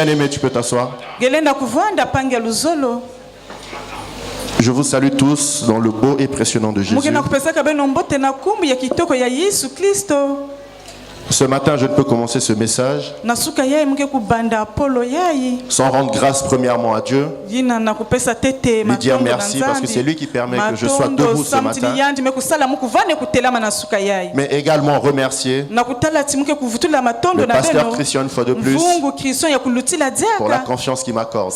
Bien-aimé, tu peux t'asseoir. Gelenda kuvanda pange luzolo. Je vous salue tous dans le beau et précieux nom de Jésus. Mugena kupesaka beno mbote na kumbu ya kitoko ya Yesu Kristo. Ce matin, je ne peux commencer ce message Nasuka yayi muke kubanda Apollo yayi. sans rendre grâce premièrement à Dieu, Yina na kupesa tete lui dire merci parce que c'est lui qui permet que je sois debout ce matin, mais également remercier le pasteur Christian une fois de plus pour la confiance qu'il m'accorde.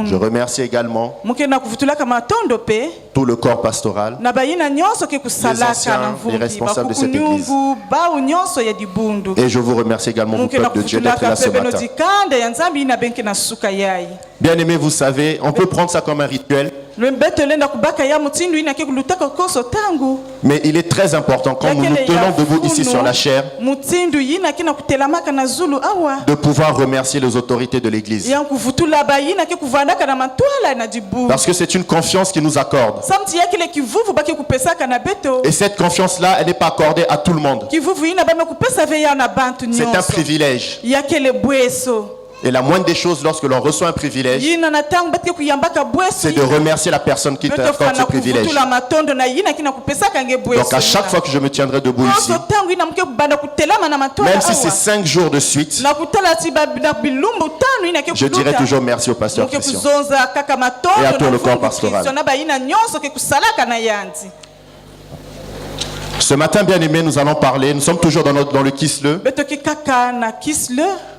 Je remercie également tout le corps pastoral, les anciens, les responsables de cette église. Et je vous remercie également, mon peuple de Dieu, d'être là ce matin. Bien aimé, vous savez, on peut prendre ça comme un rituel. Mais il est très important quand nous nous tenons debout ici sur la chaire de pouvoir remercier les autorités de l'église. Parce que c'est une confiance qu'ils nous accordent. Et cette confiance-là, elle n'est pas accordée à tout le monde. C'est un privilège. Et la moindre des choses lorsque l'on reçoit un privilège, c'est de remercier la personne qui t'accorde ce privilège. Donc à chaque fois que je me tiendrai debout ici, même si c'est 5 jours de suite, je dirai toujours merci au pasteur Christian et à tout le corps pastoral. Ce matin, bien aimé, nous allons parler, nous sommes toujours dans le Kisle,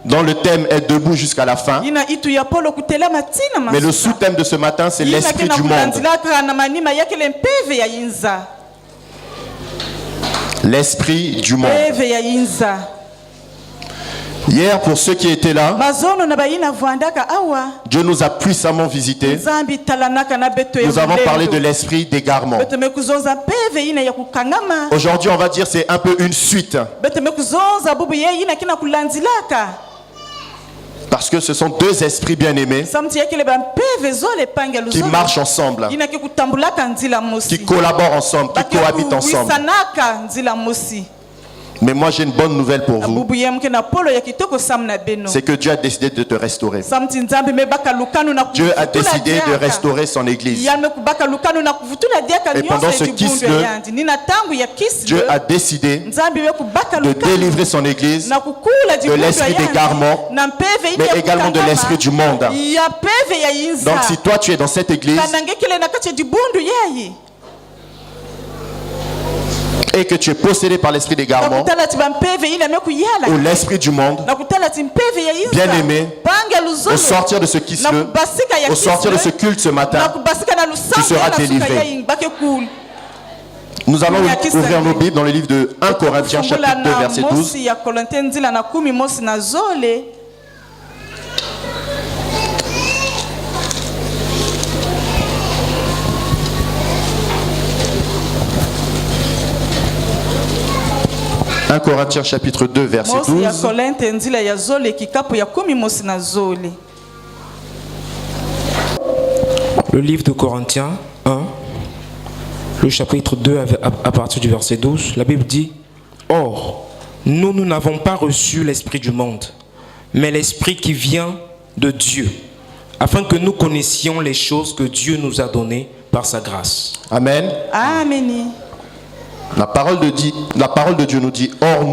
dont le thème est debout jusqu'à la fin. Mais le sous-thème de ce matin, c'est l'esprit du monde. L'esprit du monde. Hier, pour ceux qui étaient là, Dieu nous a puissamment visités. Nous avons parlé de l'esprit d'égarement. Aujourd'hui, on va dire c'est un peu une suite. Parce que ce sont deux esprits bien-aimés qui marchent ensemble, qui collaborent ensemble, qui cohabitent ensemble. Mais moi j'ai une bonne nouvelle pour vous. C'est que Dieu a décidé de te restaurer. Dieu a décidé de restaurer son église. Et pendant ce Kisle, Dieu a décidé de délivrer son église de l'esprit d'égarement, mais également de l'esprit du monde. Donc si toi tu es dans cette église et que tu es possédé par l'esprit d'égarement ou l'esprit du monde, bien aimé, au sortir de ce Kisle, au sortir de ce culte ce matin, tu seras délivré. Nous allons ouvrir nos Bibles dans le livre de 1 Corinthiens chapitre 2 verset 12. 1 Corinthiens chapitre 2 verset 12. Le livre de Corinthiens 1, le chapitre 2 à partir du verset 12, la Bible dit: Or, nous n'avons pas reçu l'esprit du monde, mais l'esprit qui vient de Dieu, afin que nous connaissions les choses que Dieu nous a données par sa grâce. Amen. Amen. La parole de Dieu nous dit: Or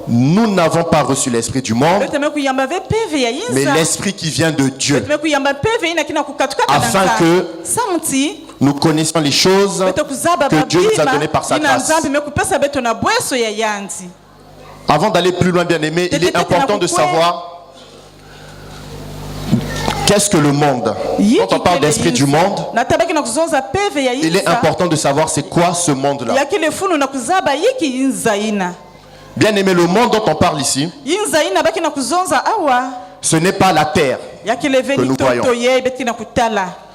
nous n'avons pas reçu l'esprit du monde, mais l'esprit qui vient de Dieu, afin que nous connaissions les choses que Dieu nous a données par sa grâce. Avant d'aller plus loin, bien aimé, il est important de savoir qu'est-ce que le monde. Quand on parle d'esprit du monde, il est important de savoir c'est quoi ce monde-là. Bien aimé, le monde dont on parle ici, ce n'est pas la terre que nous voyons.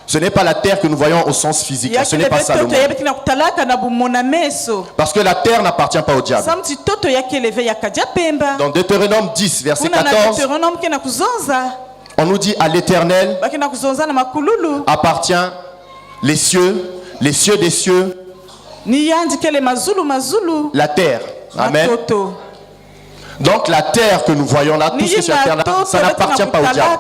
Ce n'est pas la terre que nous voyons au sens physique. Ce n'est pas ça le monde. Parce que la terre n'appartient pas au diable. Dans Deutéronome 10, verset 14, on nous dit: à l'Éternel appartient les cieux des cieux, la terre. Amen. Donc la terre que nous voyons là, tout ce qui est sur la terre là, ça n'appartient pas au diable.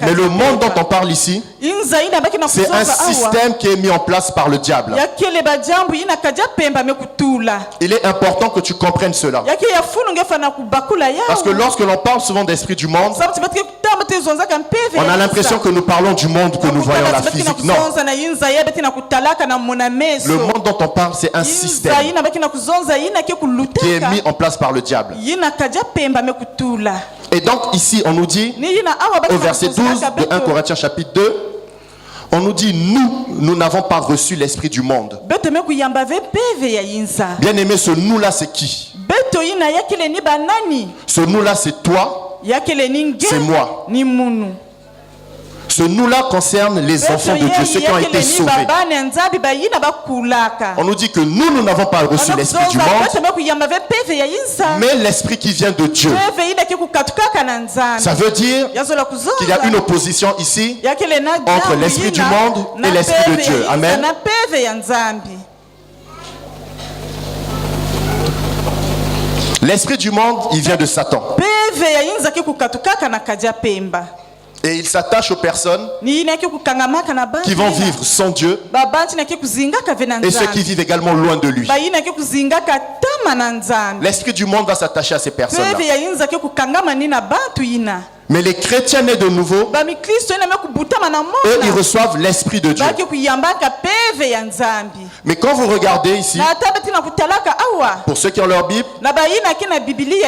Mais le monde dont on parle ici, c'est un système qui est mis en place par le diable. Il est important que tu comprennes cela. Parce que lorsque l'on parle souvent d'esprit du monde, on a l'impression que nous parlons du monde que nous voyons là, physique. Non. Le monde dont on parle, c'est un système qui est mis en place par le diable. Et donc ici, on nous dit, au verset 12 de 1 Corinthiens chapitre 2, on nous dit, nous n'avons pas reçu l'esprit du monde. Bien aimé, ce nous-là, c'est qui? Ce nous-là, c'est toi, c'est moi. Ce nous-là concerne les enfants de Dieu, ceux qui ont été sauvés. On nous dit que nous n'avons pas reçu l'esprit du monde, mais l'esprit qui vient de Dieu. Ça veut dire qu'il y a une opposition ici entre l'esprit du monde et l'esprit de Dieu. Amen. L'esprit du monde, il vient de Satan. Et il s'attache aux personnes qui vont vivre sans Dieu et ceux qui vivent également loin de lui. L'esprit du monde va s'attacher à ces personnes-là. Mais les chrétiens nés de nouveau, eux, ils reçoivent l'esprit de Dieu. Mais quand vous regardez ici, pour ceux qui ont leur Bible,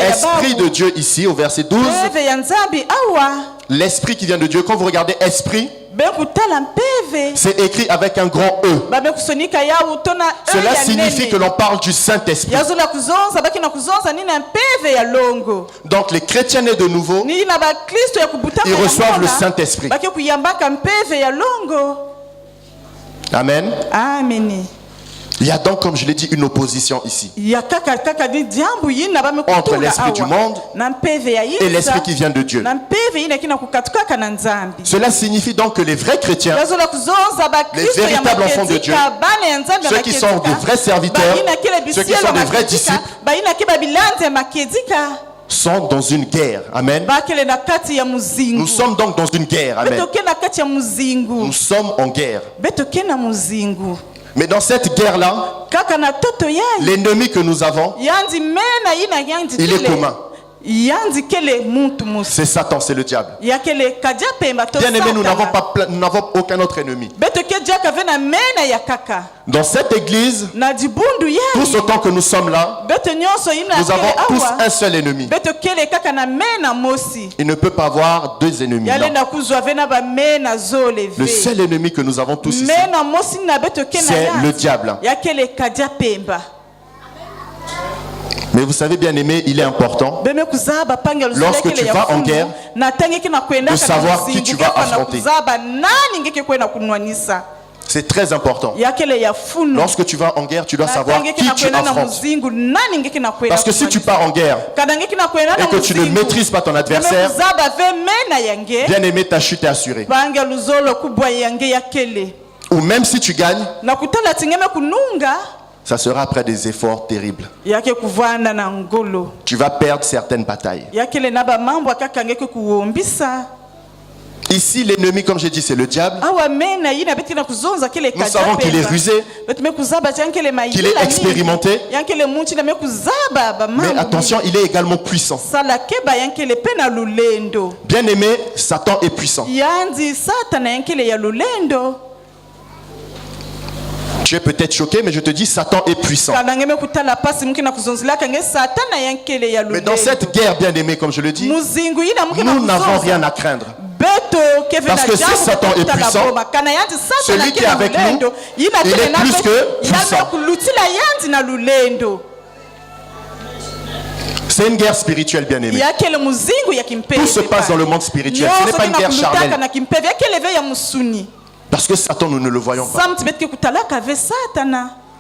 esprit de Dieu ici au verset 12, l'esprit qui vient de Dieu, quand vous regardez esprit, c'est écrit avec un grand E. Cela signifie que l'on parle du Saint-Esprit. Donc les chrétiens nés de nouveau, ils reçoivent le Saint-Esprit. Amen. Amen. Il y a donc, comme je l'ai dit, une opposition ici entre l'esprit du monde et l'esprit qui vient de Dieu. Cela signifie donc que les vrais chrétiens, les véritables enfants de Dieu, ceux qui sont de vrais serviteurs, ceux qui sont de vrais disciples, sont dans une guerre. Amen. Nous sommes donc dans une guerre. Amen. Nous sommes en guerre. Mais dans cette guerre-là, l'ennemi que nous avons, il est commun. C'est Satan, c'est le diable. Bien aimé, nous n'avons aucun autre ennemi. Dans cette église, tous autant que nous sommes là, nous avons tous un seul ennemi. Il ne peut pas avoir deux ennemis. Non. Le seul ennemi que nous avons tous ici, c'est le diable. Mais vous savez, bien aimé, il est important, lorsque tu vas en guerre, de savoir qui tu vas affronter. C'est très important. Lorsque tu vas en guerre, tu dois savoir qui tu affrontes. Parce que si tu pars en guerre et que tu ne maîtrises pas ton adversaire, bien aimé, ta chute est assurée. Ou même si tu gagnes, ça sera après des efforts terribles. Tu vas perdre certaines batailles. Ici, l'ennemi, comme j'ai dit, c'est le diable. Nous savons qu'il est rusé, qu'il est expérimenté. Mais attention, il est également puissant. Bien aimé, Satan est puissant. Tu es peut-être choqué, mais je te dis, Satan est puissant. Mais dans cette guerre, bien aimé, comme je le dis, nous n'avons rien à craindre. Parce que si Satan est puissant, celui qui est avec nous, il est plus que puissant. C'est une guerre spirituelle, bien aimé. Tout se passe dans le monde spirituel. Ce n'est pas une guerre charnelle. Parce que Satan, nous ne le voyons pas.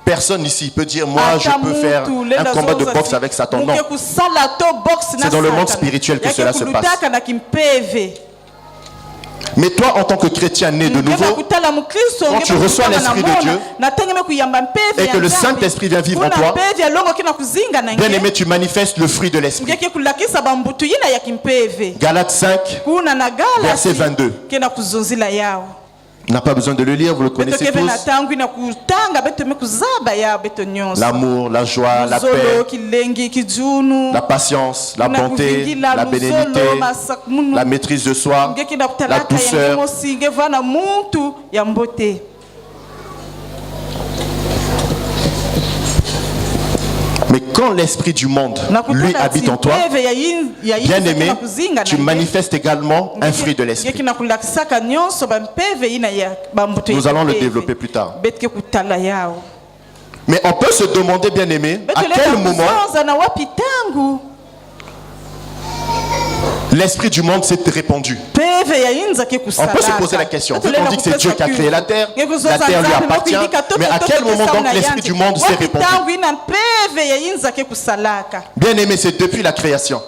Personne ici peut dire, moi, je peux faire un combat de boxe avec Satan. Non. C'est dans le monde spirituel que cela se passe. Mais toi, en tant que chrétien né de nouveau, quand tu reçois l'Esprit de Dieu et que le Saint-Esprit vient vivre en toi, bien aimé, tu manifestes le fruit de l'Esprit. Galates 5, verset 22. On n'a pas besoin de le lire, vous le connaissez tous. L'amour, la joie, la paix, la patience, la bonté, la bénédiction, la maîtrise de soi, la douceur. Mais quand l'esprit du monde, lui, habite en toi, bien aimé, tu manifestes également un fruit de l'esprit. Nous allons le développer plus tard. Mais on peut se demander, bien aimé, à quel moment l'esprit du monde s'est répandu. On peut se poser la question. Vu qu'on dit que c'est Dieu qui a créé la terre lui appartient, mais à quel moment donc l'esprit du monde s'est répandu? Bien aimé, c'est depuis la création.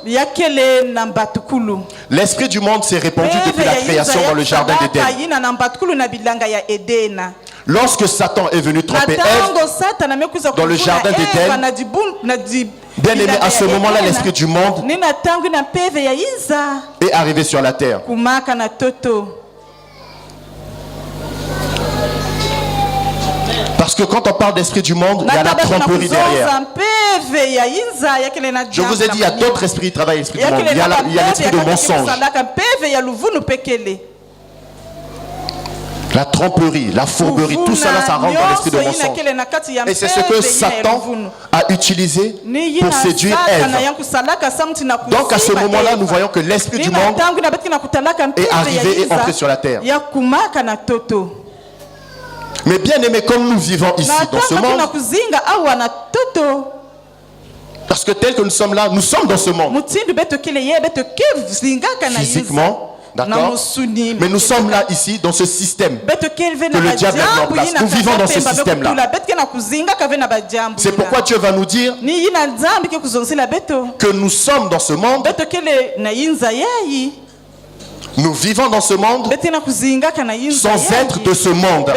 L'esprit du monde s'est répandu depuis la création dans le jardin d'Éden. Lorsque Satan est venu tromper Ève dans le jardin d'Éden, bien aimé, à ce moment-là, l'esprit du monde est arrivé sur la terre. Parce que quand on parle d'esprit du monde, il y a la tromperie derrière. Je vous ai dit, il y a d'autres esprits qui travaillent l'esprit du monde. Il y a l'esprit de mensonge. La tromperie, la fourberie, tout cela, ça rentre dans l'esprit de mensonge. Et c'est ce que Satan a utilisé pour séduire Ève. Donc à ce moment-là, nous voyons que l'esprit du monde est arrivé et entré sur la terre. Mais bien aimé, comme nous vivons ici dans ce monde, parce que tel que nous sommes là, nous sommes dans ce monde. Physiquement, d'accord? Mais nous sommes là ici dans ce système que le diable a mis en place. Nous vivons dans ce système-là. C'est pourquoi Dieu va nous dire que nous sommes dans ce monde. Nous vivons dans ce monde sans être de ce monde.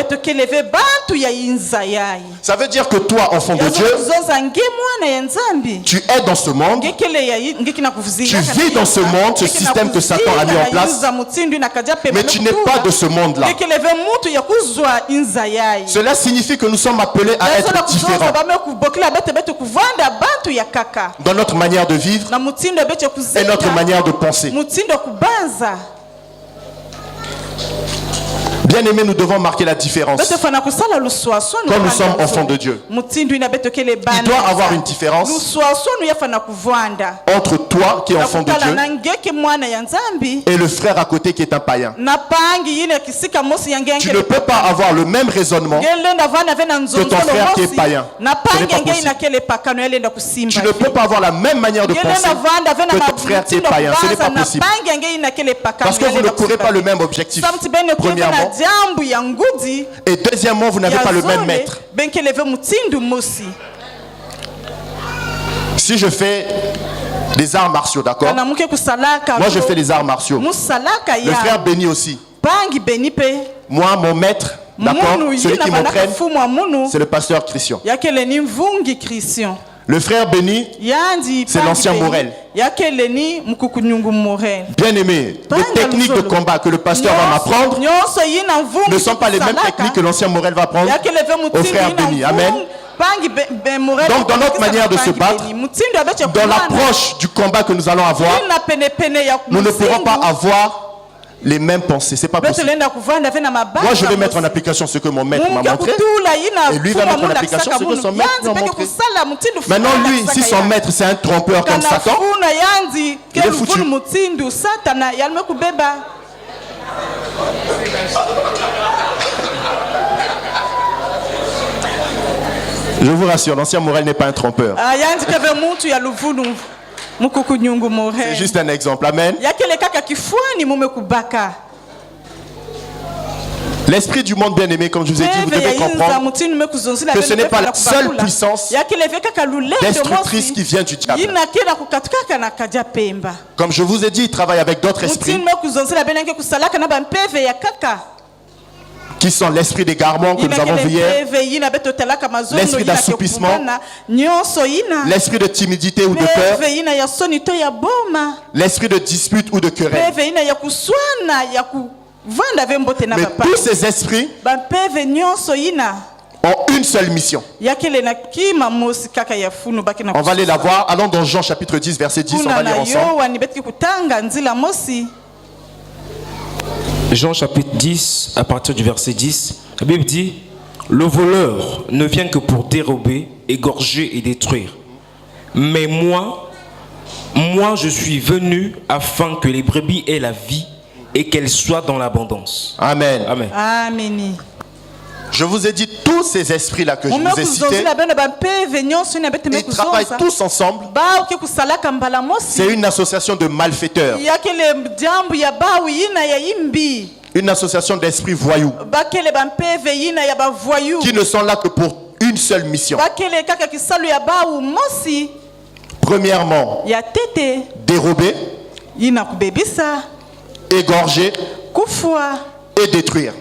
Ça veut dire que toi, enfant de Dieu, tu es dans ce monde, tu vis dans ce monde, ce système que Satan a mis en place, mais tu n'es pas de ce monde-là. Cela signifie que nous sommes appelés à être différents dans notre manière de vivre et notre manière de penser. Bien aimé, nous devons marquer la différence. Quand nous sommes enfants de Dieu, il doit y avoir une différence entre toi qui es enfant de Dieu et le frère à côté qui est un païen. Tu ne peux pas avoir le même raisonnement que ton frère qui est païen. Ce n'est pas possible. Tu ne peux pas avoir la même manière de penser que ton frère qui est païen. Ce n'est pas possible. Parce que vous ne courez pas le même objectif, premièrement. Et deuxièmement, vous n'avez pas le même maître. Si je fais des arts martiaux, d'accord? Moi, je fais des arts martiaux. Le frère Béni aussi. Moi, mon maître, d'accord? Celui qui m'entraîne, c'est le pasteur Christian. Le frère Béni, c'est l'ancien Morel. Bien aimé, les techniques de combat que le pasteur va m'apprendre ne sont pas les mêmes techniques que l'ancien Morel va apprendre au frère Béni. Amen. Donc dans notre manière de se battre, dans l'approche du combat que nous allons avoir, nous ne pourrons pas avoir les mêmes pensées, c'est pas possible. Moi je vais mettre en application ce que mon maître m'a montré et lui va mettre en application ce que son maître m'a montré. Maintenant lui, si son maître c'est un trompeur comme Satan, il est foutu. Je vous rassure, l'ancien Morel n'est pas un trompeur. C'est juste un exemple. Amen. L'esprit du monde bien-aimé, comme je vous ai dit, vous devez comprendre que ce n'est pas la seule puissance destructrice qui vient du diable. Comme je vous ai dit, il travaille avec d'autres esprits qui sont l'esprit d'égarement que nous avons vu hier, l'esprit d'assoupissement, l'esprit de timidité ou de peur, l'esprit de dispute ou de querelle. Mais tous ces esprits ont une seule mission. On va aller la voir. Allons dans Jean chapitre 10, verset 10. On va lire ensemble. Jean chapitre 10, à partir du verset 10, la Bible dit: le voleur ne vient que pour dérober, égorger et détruire. Mais moi, je suis venu afin que les brebis aient la vie et qu'elles soient dans l'abondance. Amen. Amen. Amen. Je vous ai dit, tous ces esprits-là que je vous ai cités, ils travaillent tous ensemble. C'est une association de malfaiteurs. Une association d'esprits voyous qui ne sont là que pour une seule mission. Premièrement, dérober, égorger et détruire.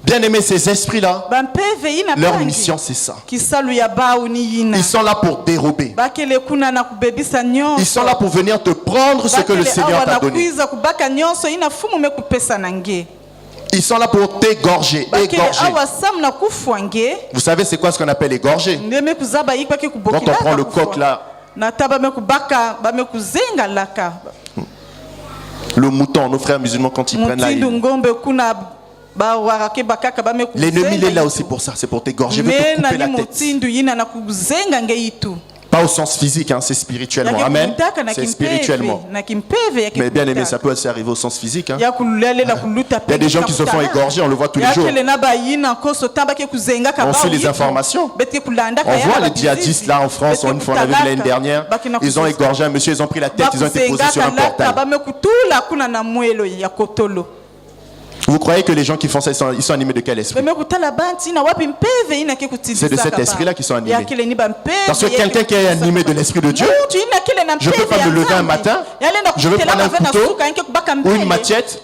Bien aimé, ces esprits-là, leur mission c'est ça. Ils sont là pour dérober. Ils sont là pour venir te prendre ce que le Seigneur t'a donné. Ils sont là pour t'égorger, égorger. Vous savez c'est quoi ce qu'on appelle égorger? Quand on prend le coq là, le mouton, nos frères musulmans quand ils prennent là, l'ennemi il est là aussi pour ça, c'est pour t'égorger, veut te couper la tête. Pas au sens physique, hein, c'est spirituellement. Amen. C'est spirituellement. Mais bien aimé, ça peut aussi arriver au sens physique. Hein. Il y a des gens qui se font égorger, on le voit tous les jours. On suit les informations. On voit les djihadistes là en France, une fois on l'a vu l'année dernière. Ils ont égorgé un monsieur, ils ont pris la tête, ils ont été posés sur un portail. Vous croyez que les gens qui font ça, ils sont animés de quel esprit? C'est de cet esprit-là qu'ils sont animés. Parce que quelqu'un qui est animé de l'esprit de Dieu, je ne peux pas me lever un matin, je vais prendre un couteau ou une machette,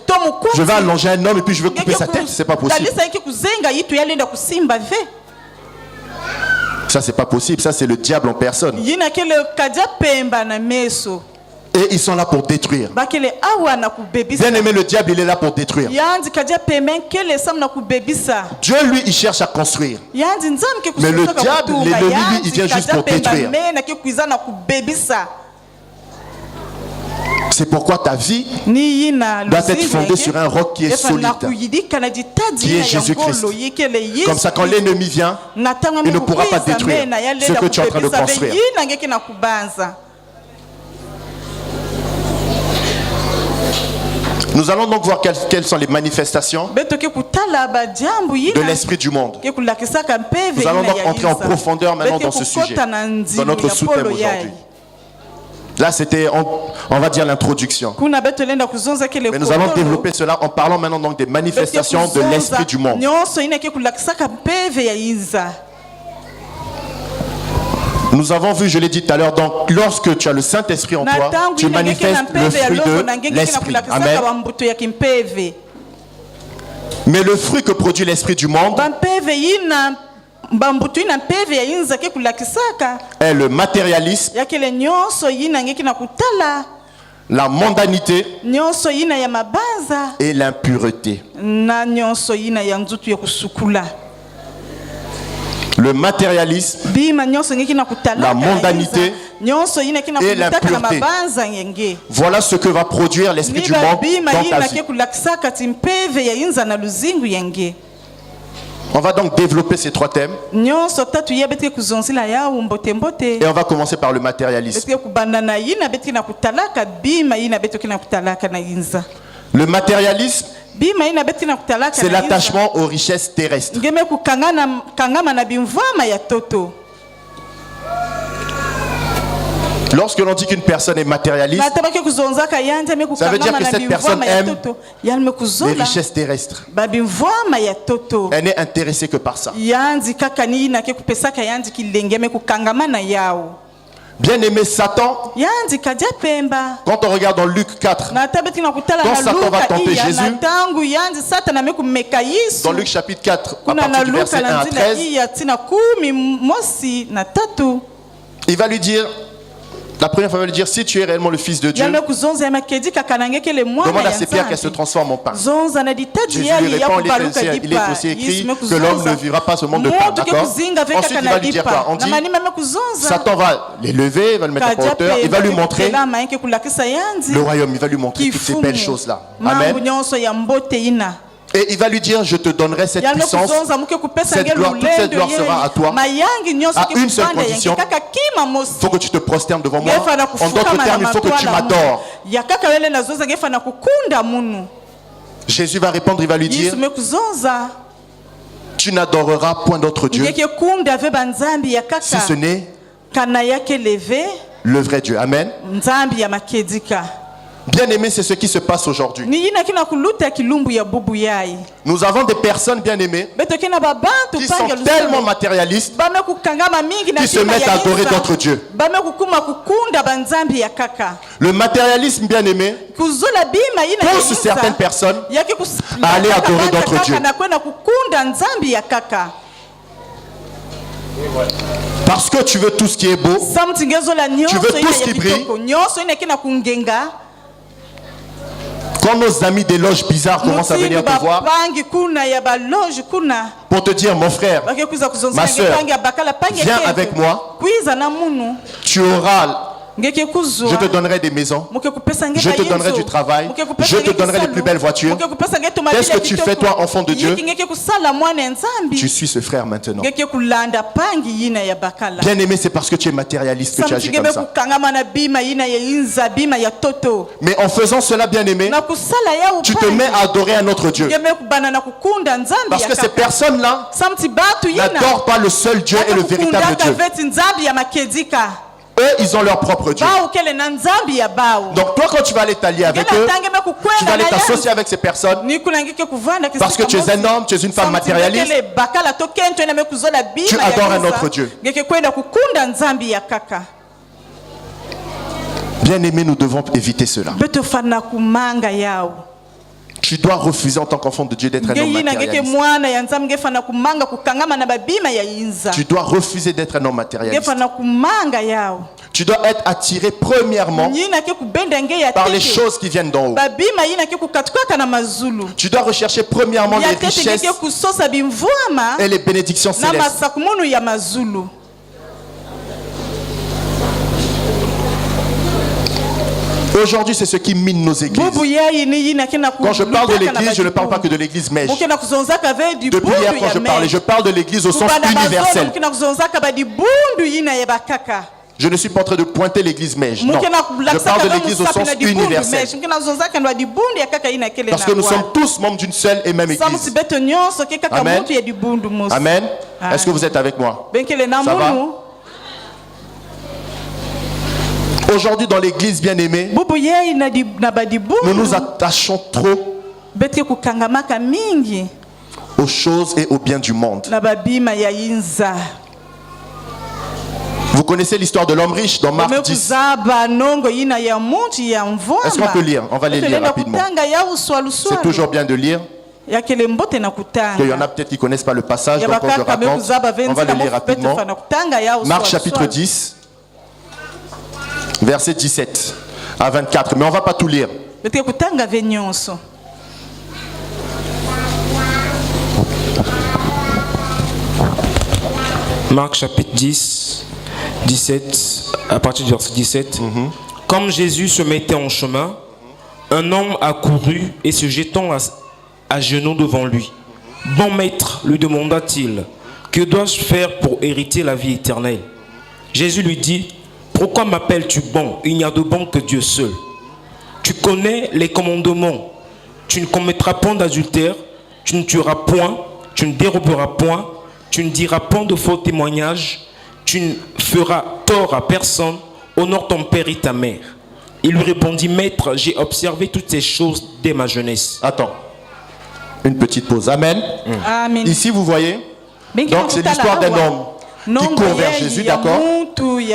je vais allonger un homme et puis je vais couper sa tête. C'est pas possible. Ça, c'est pas possible. Ça, c'est le diable en personne. Et ils sont là pour détruire. Bien aimé, le diable, il est là pour détruire. Dieu, lui, il cherche à construire. Mais le diable, l'ennemi, lui, il vient juste pour détruire. C'est pourquoi ta vie doit être fondée sur un roc qui est solide, qui est Jésus-Christ. Comme ça, quand l'ennemi vient, il ne pourra pas détruire ce que tu es en train de construire. Nous allons donc voir quelles sont les manifestations de l'esprit du monde. Nous allons donc entrer en profondeur maintenant dans ce sujet, dans notre sous-thème aujourd'hui. Là, c'était, on va dire, l'introduction. Mais nous allons développer cela en parlant maintenant donc des manifestations de l'esprit du monde. Nous avons vu, je l'ai dit tout à l'heure, donc lorsque tu as le Saint-Esprit en toi, tu manifestes le fruit de l'Esprit. Amen. Mais le fruit que produit l'Esprit du monde est le matérialisme, la mondanité et l'impureté. Le matérialisme, la mondanité et l'impureté. Voilà ce que va produire l'esprit du monde dans ta vie. On va donc développer ces trois thèmes. Et on va commencer par le matérialisme. Le matérialisme, c'est l'attachement aux richesses terrestres. Lorsque l'on dit qu'une personne est matérialiste, ça veut dire que cette personne aime les richesses terrestres. Elle n'est intéressée que par ça. Bien aimé Satan, quand on regarde dans Luc 4, quand Satan va tenter Jésus, dans Luc chapitre 4, à partir du verset 1 à 13, il va lui dire, la première fois, il va lui dire, si tu es réellement le Fils de Dieu, demande à ces pierres qu'elles se transforment en pain. Jésus lui répond, il est aussi écrit que l'homme ne vivra pas seulement de pain. Ensuite, il va lui dire quoi? On dit, Satan va l'élever, il va le mettre en hauteur, il va lui montrer le royaume, il va lui montrer toutes ces belles choses-là. Amen. Et il va lui dire, je te donnerai cette puissance, cette gloire, toute cette gloire sera à toi, à une seule condition, il faut que tu te prosternes devant moi. En d'autres termes, il faut que tu m'adores. Jésus va répondre, il va lui dire, tu n'adoreras point d'autre Dieu si ce n'est le vrai Dieu. Amen. Bien aimé, c'est ce qui se passe aujourd'hui. Nous avons des personnes bien aimées qui sont tellement matérialistes qui se mettent à adorer d'autres dieux. Le matérialisme bien aimé pousse certaines personnes à aller adorer d'autres dieux. Parce que tu veux tout ce qui est beau, tu veux tout ce qui brille. Quand nos amis des loges bizarres commencent à venir te voir pour te dire, mon frère, ma soeur, viens avec moi, tu auras, je te donnerai des maisons, je te donnerai du travail, je te donnerai les plus belles voitures. Qu'est-ce que tu fais toi, enfant de Dieu? Tu suis ce frère maintenant. Bien aimé, c'est parce que tu es matérialiste que tu agis comme ça. Mais en faisant cela, bien aimé, tu te mets à adorer un autre Dieu. Parce que ces personnes-là n'adorent pas le seul Dieu et le véritable Dieu. Eux, ils ont leur propre Dieu. Donc toi, quand tu vas aller t'allier avec eux, tu vas aller t'associer avec ces personnes parce que tu es un homme, tu es une femme matérialiste, tu adores un autre Dieu. Bien aimé, nous devons éviter cela. Tu dois refuser en tant qu'enfant de Dieu d'être un homme matérialiste. Tu dois refuser d'être un homme matérialiste. Tu dois être attiré premièrement par les choses qui viennent d'en haut. Tu dois rechercher premièrement les richesses et les bénédictions célestes. Aujourd'hui, c'est ce qui mine nos églises. Quand je parle de l'église, je ne parle pas que de l'église Mège. Depuis hier, quand je parle de l'église au sens universel. Je ne suis pas en train de pointer l'église Mège. Non. Je parle de l'église au sens universel. Parce que nous sommes tous membres d'une seule et même église. Amen. Amen. Est-ce que vous êtes avec moi? Ça va? Aujourd'hui, dans l'église bien-aimée, nous nous attachons trop aux choses et aux biens du monde. Vous connaissez l'histoire de l'homme riche dans Marc 10. Est-ce qu'on peut lire? On va les lire rapidement. C'est toujours bien de lire. Il y en a peut-être qui ne connaissent pas le passage, donc quand je raconte, on va le lire rapidement. Marc chapitre 10. Verset 17 à 24. Mais on ne va pas tout lire. Marc chapitre 10, 17, à partir du verset 17. Comme Jésus se mettait en chemin, un homme accourut et se jetant à genoux devant lui. Bon maître, lui demanda-t-il, que dois-je faire pour hériter la vie éternelle? Jésus lui dit, pourquoi m'appelles-tu bon? Il n'y a de bon que Dieu seul. Tu connais les commandements. Tu ne commettras point d'adultère, tu ne tueras point, tu ne déroberas point, tu ne diras point de faux témoignages, tu ne feras tort à personne, honore ton père et ta mère. Il lui répondit, Maître, j'ai observé toutes ces choses dès ma jeunesse. Attends, une petite pause. Amen. Amen. Ici, vous voyez, donc c'est l'histoire d'un homme qui court vers Jésus, d'accord?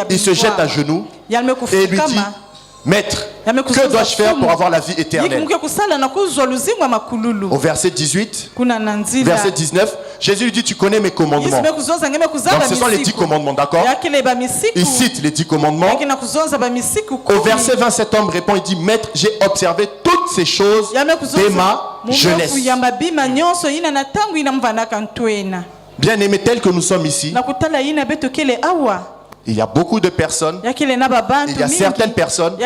Il se jette à genoux et lui dit, Maître, que dois-je faire pour avoir la vie éternelle? Au verset 18, verset 19, Jésus lui dit, tu connais mes commandements. Donc ce sont les 10 commandements, d'accord? Il cite les 10 commandements. Au verset 20, cet homme répond, il dit, Maître, j'ai observé toutes ces choses dès ma jeunesse. Bien aimé, tel que nous sommes ici, il y a beaucoup de personnes, il y a certaines personnes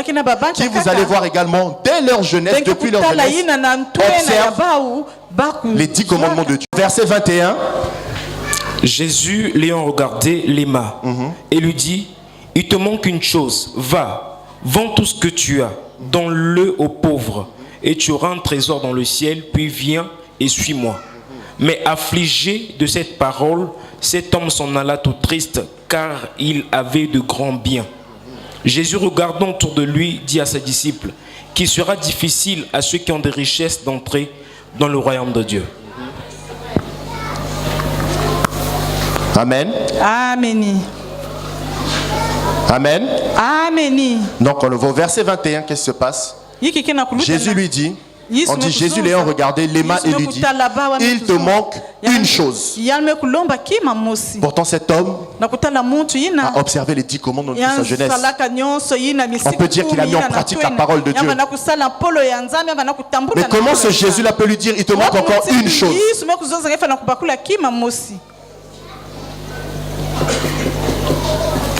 qui vous allez voir également dès leur jeunesse, depuis leur jeunesse, observent les 10 commandements de Dieu. Verset 21. Jésus l'ayant regardé l'aima et lui dit, il te manque une chose, va, vends tout ce que tu as, donne-le aux pauvres et tu auras un trésor dans le ciel, puis viens et suis-moi. Mais affligé de cette parole, cet homme s'en alla tout triste, car il avait de grands biens. Jésus, regardant autour de lui, dit à ses disciples, qu'il sera difficile à ceux qui ont des richesses d'entrer dans le royaume de Dieu. Amen. Amen. Amen. Amen. Donc on le voit au verset 21, qu'est-ce qui se passe? Jésus lui dit, on dit Jésus l'ayant regardé, l'aima et lui dit, il te manque une chose. Pourtant cet homme a observé les 10 commandements depuis sa jeunesse. On peut dire qu'il a mis en pratique la parole de Dieu. Mais comment ce Jésus-là peut lui dire, il te manque encore une chose?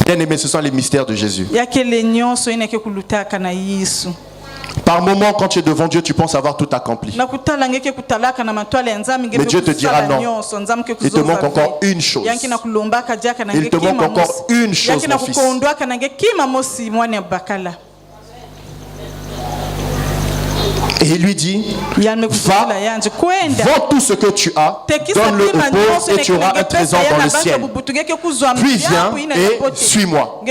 Bien aimé, ce sont les mystères de Jésus. Par moment, quand tu es devant Dieu, tu penses avoir tout accompli. Mais Dieu te dira non. Il te manque encore une chose. Il te manque encore une chose, mon fils. Et il lui dit, va, vends tout ce que tu as, donne-le aux pauvres et tu auras un trésor dans le ciel. Puis viens et suis-moi.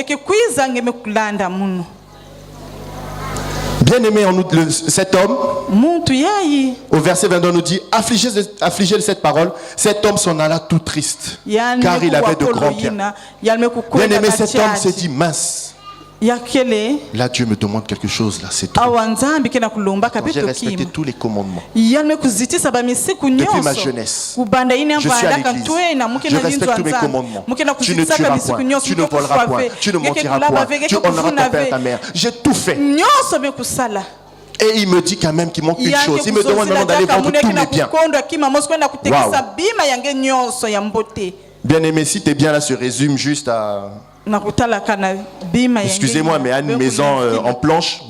Bien aimé, cet homme, au verset 22, nous dit, affligé de cette parole, cet homme s'en alla tout triste, car il avait de grands biens. Bien aimé, cet homme s'est dit, mince. Là, Dieu me demande quelque chose, là, c'est tout. J'ai respecté tous les commandements. Depuis ma jeunesse, je suis à l'église. Je respecte tous mes commandements. Tu ne tueras point, tu ne voleras point, tu ne mentiras point, tu honoreras ton père et ta mère. J'ai tout fait. Et il me dit quand même qu'il manque une chose. Il me demande maintenant d'aller vendre tous mes biens. Wow. Bien aimé, si tes biens là se résument juste à... Excusez-moi, mais à une maison en planche,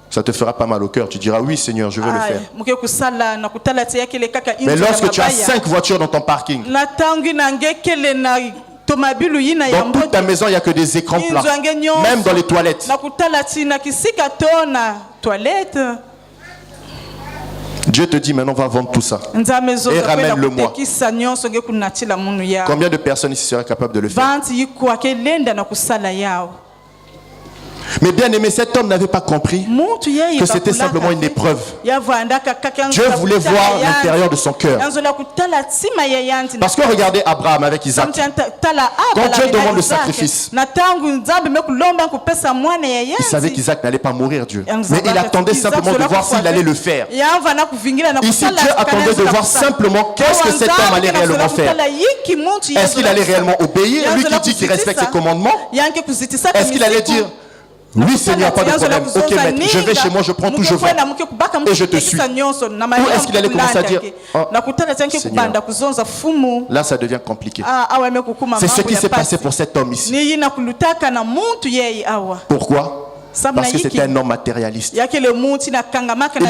ça te fera pas mal au cœur. Tu diras oui Seigneur, je veux le faire. Mais lorsque tu as 5 voitures dans ton parking, dans toute ta maison il n'y a que des écrans plats, même dans les toilettes. Dieu te dit maintenant va vendre tout ça et ramène-le-moi. Combien de personnes ici seraient capables de le faire? Mais bien aimé, cet homme n'avait pas compris que c'était simplement une épreuve. Dieu voulait voir l'intérieur de son cœur. Parce que regardez Abraham avec Isaac. Quand Dieu demande le sacrifice, il savait qu'Isaac n'allait pas mourir, Dieu. Mais il attendait simplement de voir s'il allait le faire. Ici, Dieu attendait de voir simplement qu'est-ce que cet homme allait réellement faire. Est-ce qu'il allait réellement obéir, lui qui dit qu'il respecte ses commandements? Est-ce qu'il allait dire oui Seigneur, pas de problème, ok maître, je vais chez moi, je prends tout, je vends et je te suis? Ou est-ce qu'il allait commencer à dire oh, Seigneur, là ça devient compliqué. C'est ce qui s'est passé pour cet homme ici. Pourquoi? Parce que c'était un homme matérialiste. Il était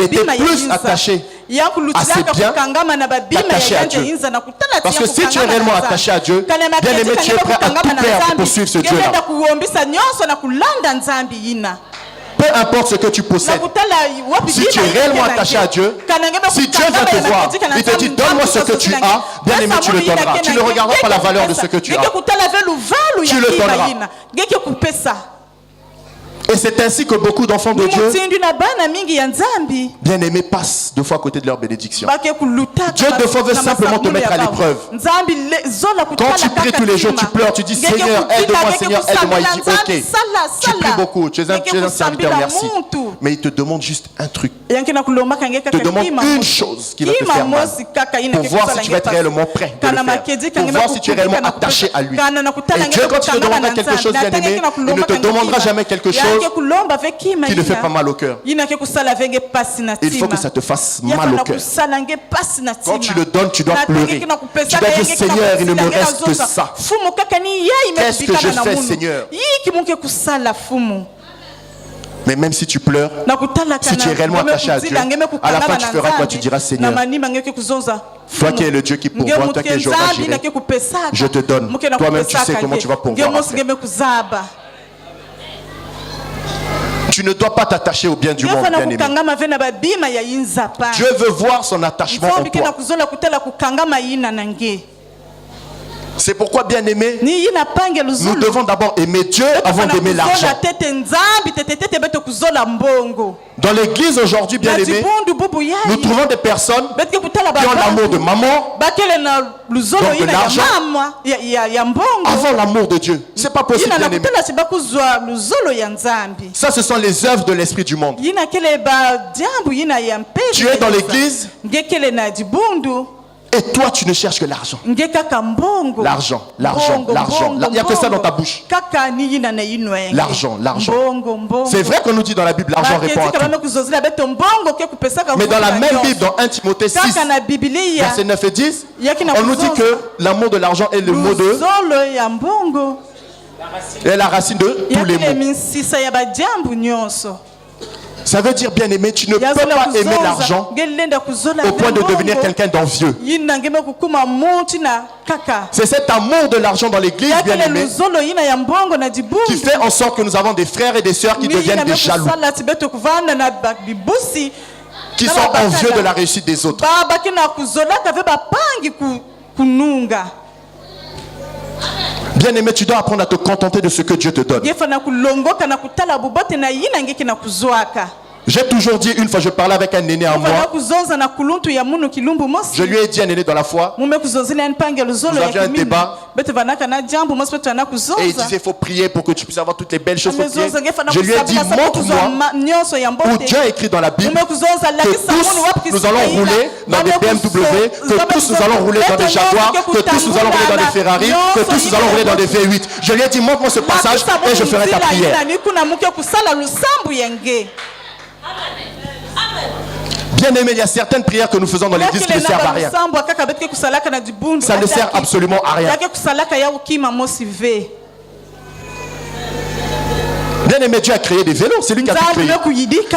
plus attaché à ses biens qu'attaché à Dieu. Parce que si tu es réellement attaché à Dieu, bien aimé, tu es prêt à tout perdre pour suivre ce Dieu-là. peu importe ce que tu possèdes, si tu es réellement attaché à Dieu, si Dieu vient te voir, il te dit donne-moi ce que tu as, bien aimé, tu le donneras. Tu ne regarderas pas la valeur de ce que tu as. Tu le donneras. Et c'est ainsi que beaucoup d'enfants de Dieu, bien aimés, passent deux fois à côté de leur bénédiction. Dieu deux fois veut simplement te mettre à l'épreuve. Quand tu pries tous les jours, tu pleures, tu dis Seigneur, aide-moi, Seigneur, aide-moi. Il dit ok, tu pries beaucoup, tu es un serviteur, merci. Mais il te demande juste un truc. Il te demande une chose qui va te faire mal, pour voir si tu vas être réellement prêt de le faire, pour voir si tu es réellement attaché à lui. Et Dieu, quand il te demandera quelque chose, bien aimé, il ne te demandera jamais quelque chose qui ne fait pas mal au cœur. Il faut que ça te fasse mal au cœur. Quand tu le donnes, tu dois pleurer. Tu dois dire Seigneur, il ne me reste que ça. Qu'est-ce que je fais, Seigneur? Mais même si tu pleures, si tu es réellement attaché à Dieu, à la fin tu feras quoi? Tu diras Seigneur, toi qui es le Dieu qui pourvoit, toi qui es Jéhovah Jireh, je te donne. Toi-même tu sais comment tu vas pourvoir après. Tu ne dois pas t'attacher au bien du monde, bien-aimé. Dieu veut voir son attachement en toi. C'est pourquoi, bien-aimé, nous devons d'abord aimer Dieu avant d'aimer l'argent. Dans l'église aujourd'hui, bien-aimé, nous trouvons des personnes qui ont l'amour de maman, donc de l'argent, avant l'amour de Dieu. C'est pas possible, bien-aimé. Ça, ce sont les œuvres de l'esprit du monde. Tu es dans l'église et toi, tu ne cherches que l'argent. L'argent, l'argent, l'argent. Il n'y a que ça dans ta bouche. L'argent, l'argent. C'est vrai qu'on nous dit dans la Bible, l'argent répond à tout. Mais dans la même Bible, dans 1 Timothée 6, versets 9 et 10, on nous dit que l'amour de l'argent est le mot de... est la racine de tous les maux. Ça veut dire, bien aimé, tu ne peux pas aimer l'argent au point de devenir quelqu'un d'envieux. C'est cet amour de l'argent dans l'église, bien aimé, qui fait en sorte que nous avons des frères et des sœurs qui deviennent des jaloux, qui sont envieux de la réussite des autres. Bien aimé, tu dois apprendre à te contenter de ce que Dieu te donne. J'ai toujours dit, une fois je parlais avec un aîné à moi, je lui ai dit, un aîné dans la foi, nous avions un débat, et il disait, il faut prier pour que tu puisses avoir toutes les belles choses. Je lui ai dit, montre-moi où Dieu a écrit dans la Bible que tous nous allons rouler dans des BMW, que tous nous allons rouler dans des Jaguars, que tous nous allons rouler dans des Ferrari, que tous nous allons rouler dans des V8. Je lui ai dit, montre-moi ce passage et je ferai ta prière. Bien aimé, il y a certaines prières que nous faisons dans l'église qui ne servent à rien. Ça ne sert absolument à rien. Bien aimé, Dieu a créé des vélos, c'est lui qui a tout créé.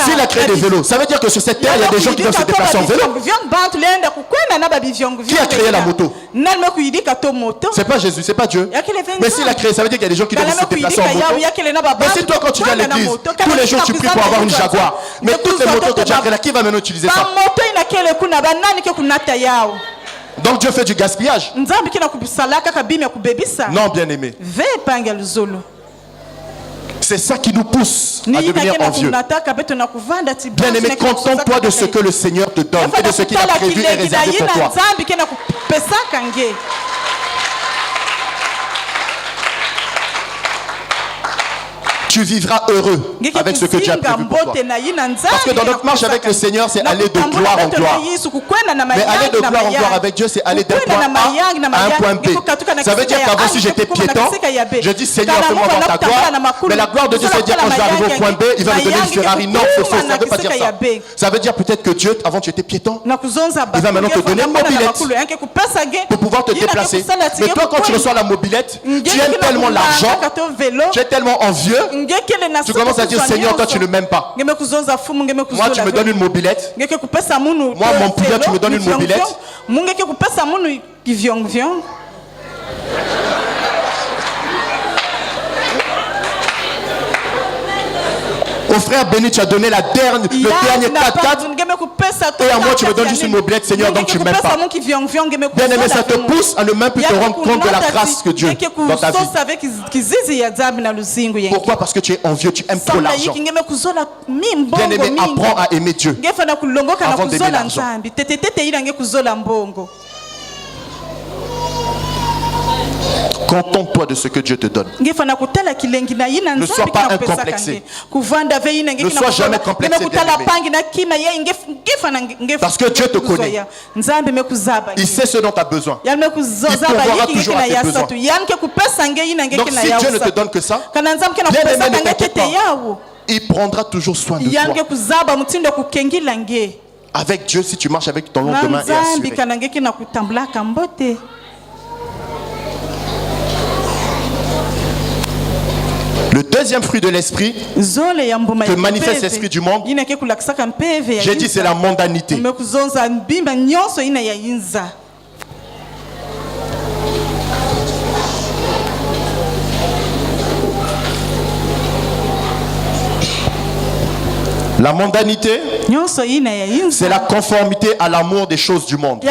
S'il a créé des vélos, ça veut dire que sur cette terre, il y a des gens qui doivent se déplacer en vélo. Qui a créé la moto? C'est pas Jésus, c'est pas Dieu. Mais s'il a créé, ça veut dire qu'il y a des gens qui doivent se déplacer en moto. Mais si toi, quand tu viens à l'église, tous les jours tu pries pour avoir une Jaguar, mais toutes les motos que tu as créées là, qui va maintenant utiliser ça? Donc Dieu fait du gaspillage. Non, bien aimé. C'est ça qui nous pousse à devenir envieux. Bien aimé, contente-toi de ce que le Seigneur te donne et de ce qu'il a prévu et réservé pour toi. Tu vivras heureux avec ce que Dieu a prévu pour toi. Parce que dans notre marche avec le Seigneur, c'est aller de gloire en gloire. Mais aller de gloire en gloire avec Dieu, c'est aller d'un point A à un point B. Ça veut dire qu'avant, si j'étais piéton, je dis Seigneur, fais-moi voir ta gloire. Mais la gloire de Dieu, ça veut dire quand je vais arriver au point B, il va me donner une Ferrari. Non, c'est faux. Ça ne veut pas dire ça. Ça veut dire peut-être que Dieu, avant tu étais piéton, il va maintenant te donner une mobilette pour pouvoir te déplacer. Mais toi, quand tu reçois la mobilette, tu aimes tellement l'argent, tu es tellement envieux. Tu commences à dire Seigneur, toi tu ne m'aimes pas. Moi tu me donnes une mobilette. Moi mon pouvoir tu me donnes une mobilette. Au frère béni, tu as donné le dernier 4x4. Et à moi, tu me donnes juste une mobilette, Seigneur, donc tu ne m'aimes pas. Bien aimé, ça te pousse à ne même plus te rendre compte de la grâce que Dieu dans ta vie. Pourquoi? Parce que tu es envieux, tu aimes trop l'argent. Bien aimé, apprends à aimer Dieu avant d'aimer l'argent. Contente-toi de ce que Dieu te donne. Ne sois pas incomplexé. Ne sois jamais complexé. Parce que Dieu te connaît. Il sait ce dont tu as besoin. Il pourvoira toujours à tes besoins. Donc si Dieu ne te donne que ça, bien aimé, ne t'inquiète pas. Il prendra toujours soin de toi. Avec Dieu, si tu marches avec ton lendemain est assuré. Le deuxième fruit de l'esprit que manifeste l'esprit du monde, j'ai dit c'est la mondanité. La mondanité, c'est la conformité à l'amour des choses du monde.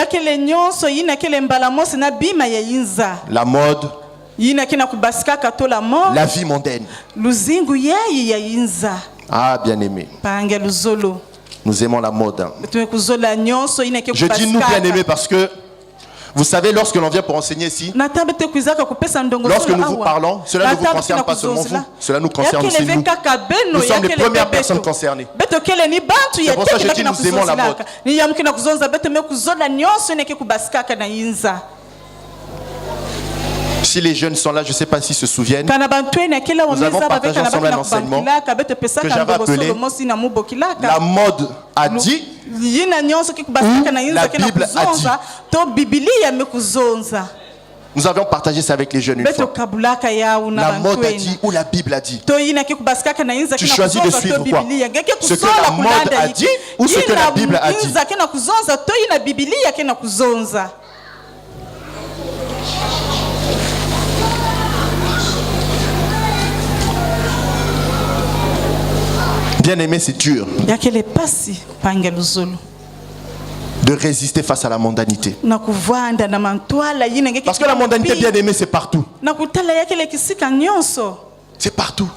La mode, la vie mondaine. Ah, bien aimé. Nous aimons la mode. Je dis nous bien aimés parce que vous savez, lorsque l'on vient pour enseigner ici, lorsque nous vous parlons, cela ne vous concerne pas seulement vous, cela nous concerne aussi nous. Nous sommes les premières personnes concernées. C'est pour ça que je dis nous aimons la mode. Si les jeunes sont là, je ne sais pas s'ils se souviennent. Nous avons partagé ensemble un enseignement que j'avais appelé La mode a dit ou la Bible a dit. Nous avions partagé ça avec les jeunes une fois. La mode a dit ou la Bible a dit. Tu choisis de suivre quoi? Ce que la mode a dit ou ce que la Bible a dit? Bien aimé, c'est dur de résister face à la mondanité. Parce que la mondanité, bien aimé, c'est partout. C'est partout.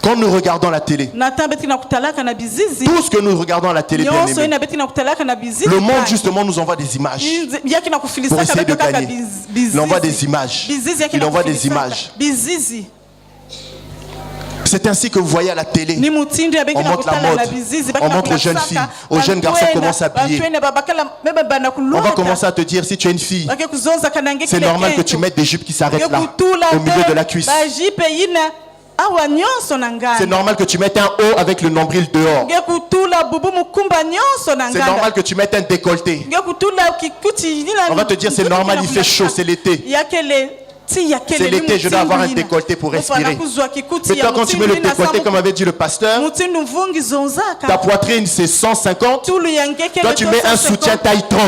Quand nous regardons la télé, tout ce que nous regardons à la télé, bien aimé, le monde justement nous envoie des images pour essayer de gagner. Il envoie des images. Il envoie des images. C'est ainsi que vous voyez à la télé. On montre la mode. On montre aux jeunes filles, aux jeunes garçons comment s'habiller. On va commencer à te dire, si tu es une fille, c'est normal que tu mettes des jupes qui s'arrêtent là, au milieu de la cuisse. C'est normal que tu mettes un haut avec le nombril dehors. C'est normal que tu mettes un décolleté. On va te dire, c'est normal, il fait chaud, c'est l'été. C'est l'été, je dois avoir un décolleté pour respirer. Mais toi, quand tu mets le décolleté, comme avait dit le pasteur, ta poitrine c'est 150. Toi, tu mets un soutien taille 30.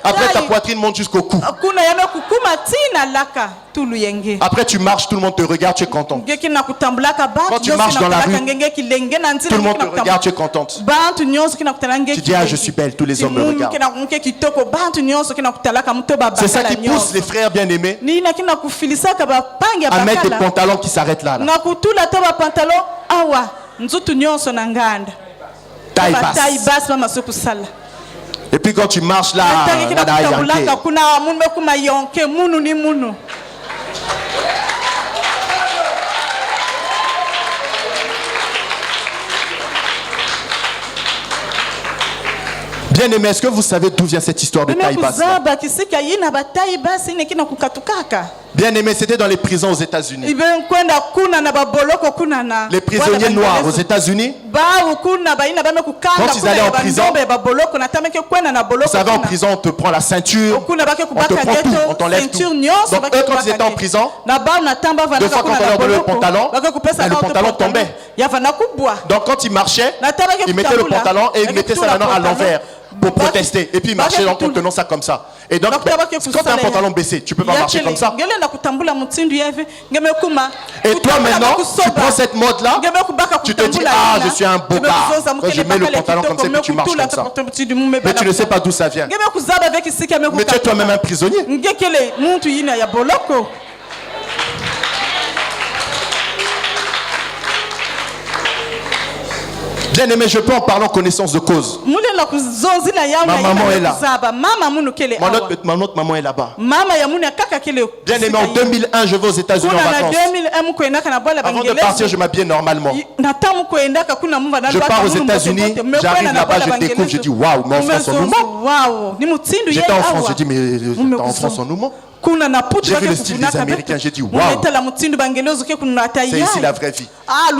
Après, ta poitrine monte jusqu'au cou. Après, tu marches, tout le monde te regarde, tu es content. Quand tu marches dans la rue, tout le monde te regarde, tu es contente. Tu dis, ah, je suis belle, tous les hommes me regardent. C'est ça qui pousse les frères bien-aimés à mettre des pantalons qui s'arrêtent là. Taille basse. Et puis quand tu marches là, bien aimé, est-ce que vous savez d'où vient cette histoire de taille basse? Bien aimé, c'était dans les prisons aux États-Unis. Les prisonniers noirs aux États-Unis, quand ils allaient en prison, vous savez, en prison, on te prend la ceinture, on te prend tout, on t'enlève tout. Donc eux, quand ils étaient en prison, deux fois quand on leur donnait le pantalon tombait. Donc quand ils marchaient, ils mettaient le pantalon et ils mettaient ça maintenant à l'envers pour protester. Et puis ils marchaient en tenant ça comme ça. Et donc, quand tu as un pantalon baissé, tu peux pas marcher comme ça. Et toi maintenant, tu prends cette mode-là, tu te dis, ah, je suis un beau gars. Quand je mets le pantalon comme ça, tu marches comme ça. Mais tu ne sais pas d'où ça vient. Mais tu es toi-même un prisonnier. Bien aimé, je peux en parler en connaissance de cause. Ma maman est là. Mon autre maman est là-bas. Bien aimé, en 2001, je vais aux États-Unis en vacances. Avant de partir, je m'habillais normalement. Je pars aux États-Unis, j'arrive là-bas, je découvre, je dis waouh, mais en France on nous ment. J'étais en France, je dis mais en France on nous ment. J'ai vu le style des Américains, j'ai dit waouh, c'est ici la vraie vie.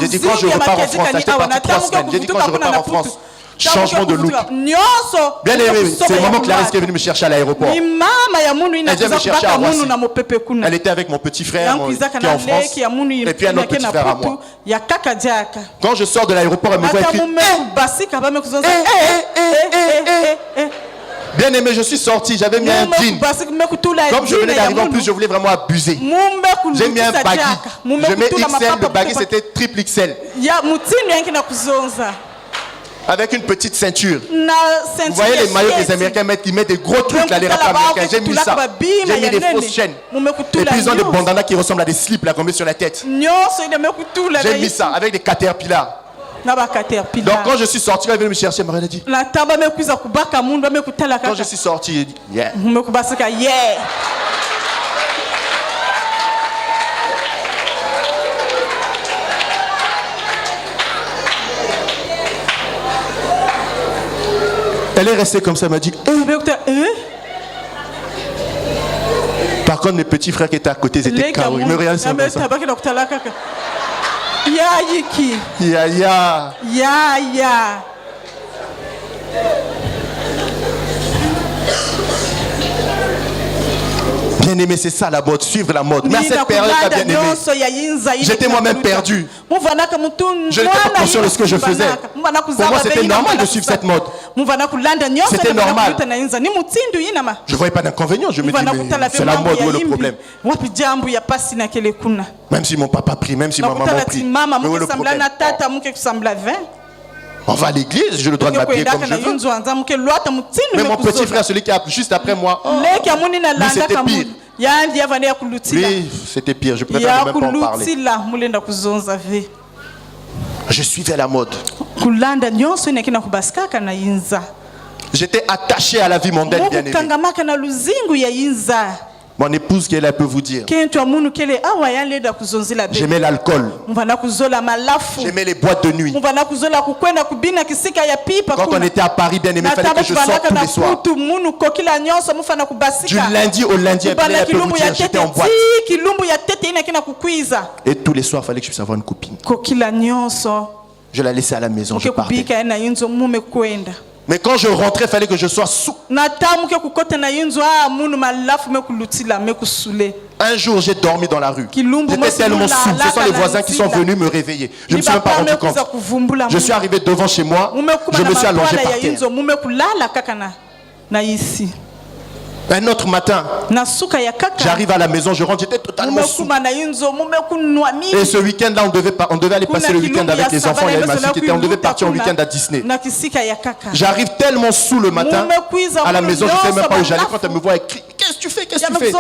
J'ai dit quand je repars en France, j'étais parti 3 semaines. J'ai dit quand je repars en France, changement de look. Bien aimé, c'est le moment que Clarisse qui est venue me chercher à l'aéroport. Elle vient me chercher à Roissy. Elle était avec mon petit frère qui est en France et puis un autre petit frère à moi. Quand je sors de l'aéroport, elle me voit écrire Bien aimé, je suis sorti, j'avais mis un jean. Comme je venais d'arriver en plus, je voulais vraiment abuser. J'ai mis un baggy. Je mets XL, le baggy c'était triple XL. Avec une petite ceinture. Vous voyez les maillots que les Américains mettent, ils mettent des gros trucs là, les rappeurs américains. J'ai mis ça. J'ai mis des fausses chaînes. Et puis ils ont des bandanas qui ressemblent à des slips là qu'on met sur la tête. J'ai mis ça avec des caterpillars. Donc quand je suis sorti, elle est venue me chercher, elle m'a dit. Quand je suis sorti, il dit yeah. Elle est restée comme ça, elle m'a dit Par contre, mes petits frères qui étaient à côté, ils étaient carrés. Ils me regardaient comme ça. Ya. Bien aimé, c'est ça la mode, suivre la mode. Mais à cette période, bien aimé, j'étais moi-même perdu. Je n'étais pas conscient de ce que je faisais. Pour moi, c'était normal de suivre cette mode. C'était normal. Je ne voyais pas d'inconvénient. Je me dis, mais c'est la mode, où est le problème? Même si mon papa prie, même si ma maman prie, mais où est le problème? On va à l'église, j'ai le droit de m'habiller comme je veux. Mais mon petit frère, celui qui a juste après moi, lui c'était pire. Lui, c'était pire, je préfère même pas en parler. Je suivais la mode. J'étais attaché à la vie mondaine, bien aimé. Mon épouse, qu'elle peut vous dire. J'aimais l'alcool. J'aimais les boîtes de nuit. Quand on était à Paris, bien aimé, il fallait que je sorte tous les soirs. Du lundi au lundi, elle peut vous dire, j'étais en boîte. Et tous les soirs, il fallait que je puisse avoir une copine. Je la laissais à la maison, je partais. Mais quand je rentrais, il fallait que je sois sous. Un jour, j'ai dormi dans la rue. J'étais tellement sous. Ce sont les voisins qui sont venus me réveiller. Je ne me suis même pas rendu compte. Je suis arrivé devant chez moi. Je me suis allongé par terre. Un autre matin, j'arrive à la maison, je rentre, j'étais totalement sous. Et ce week-end-là, on devait aller passer le week-end avec les enfants. Il y avait ma fille qui était, on devait partir en week-end à Disney. J'arrive tellement sous le matin à la maison, je ne sais même pas où j'allais. Quand elle me voit, elle crie, qu'est-ce que tu fais? Qu'est-ce que tu fais?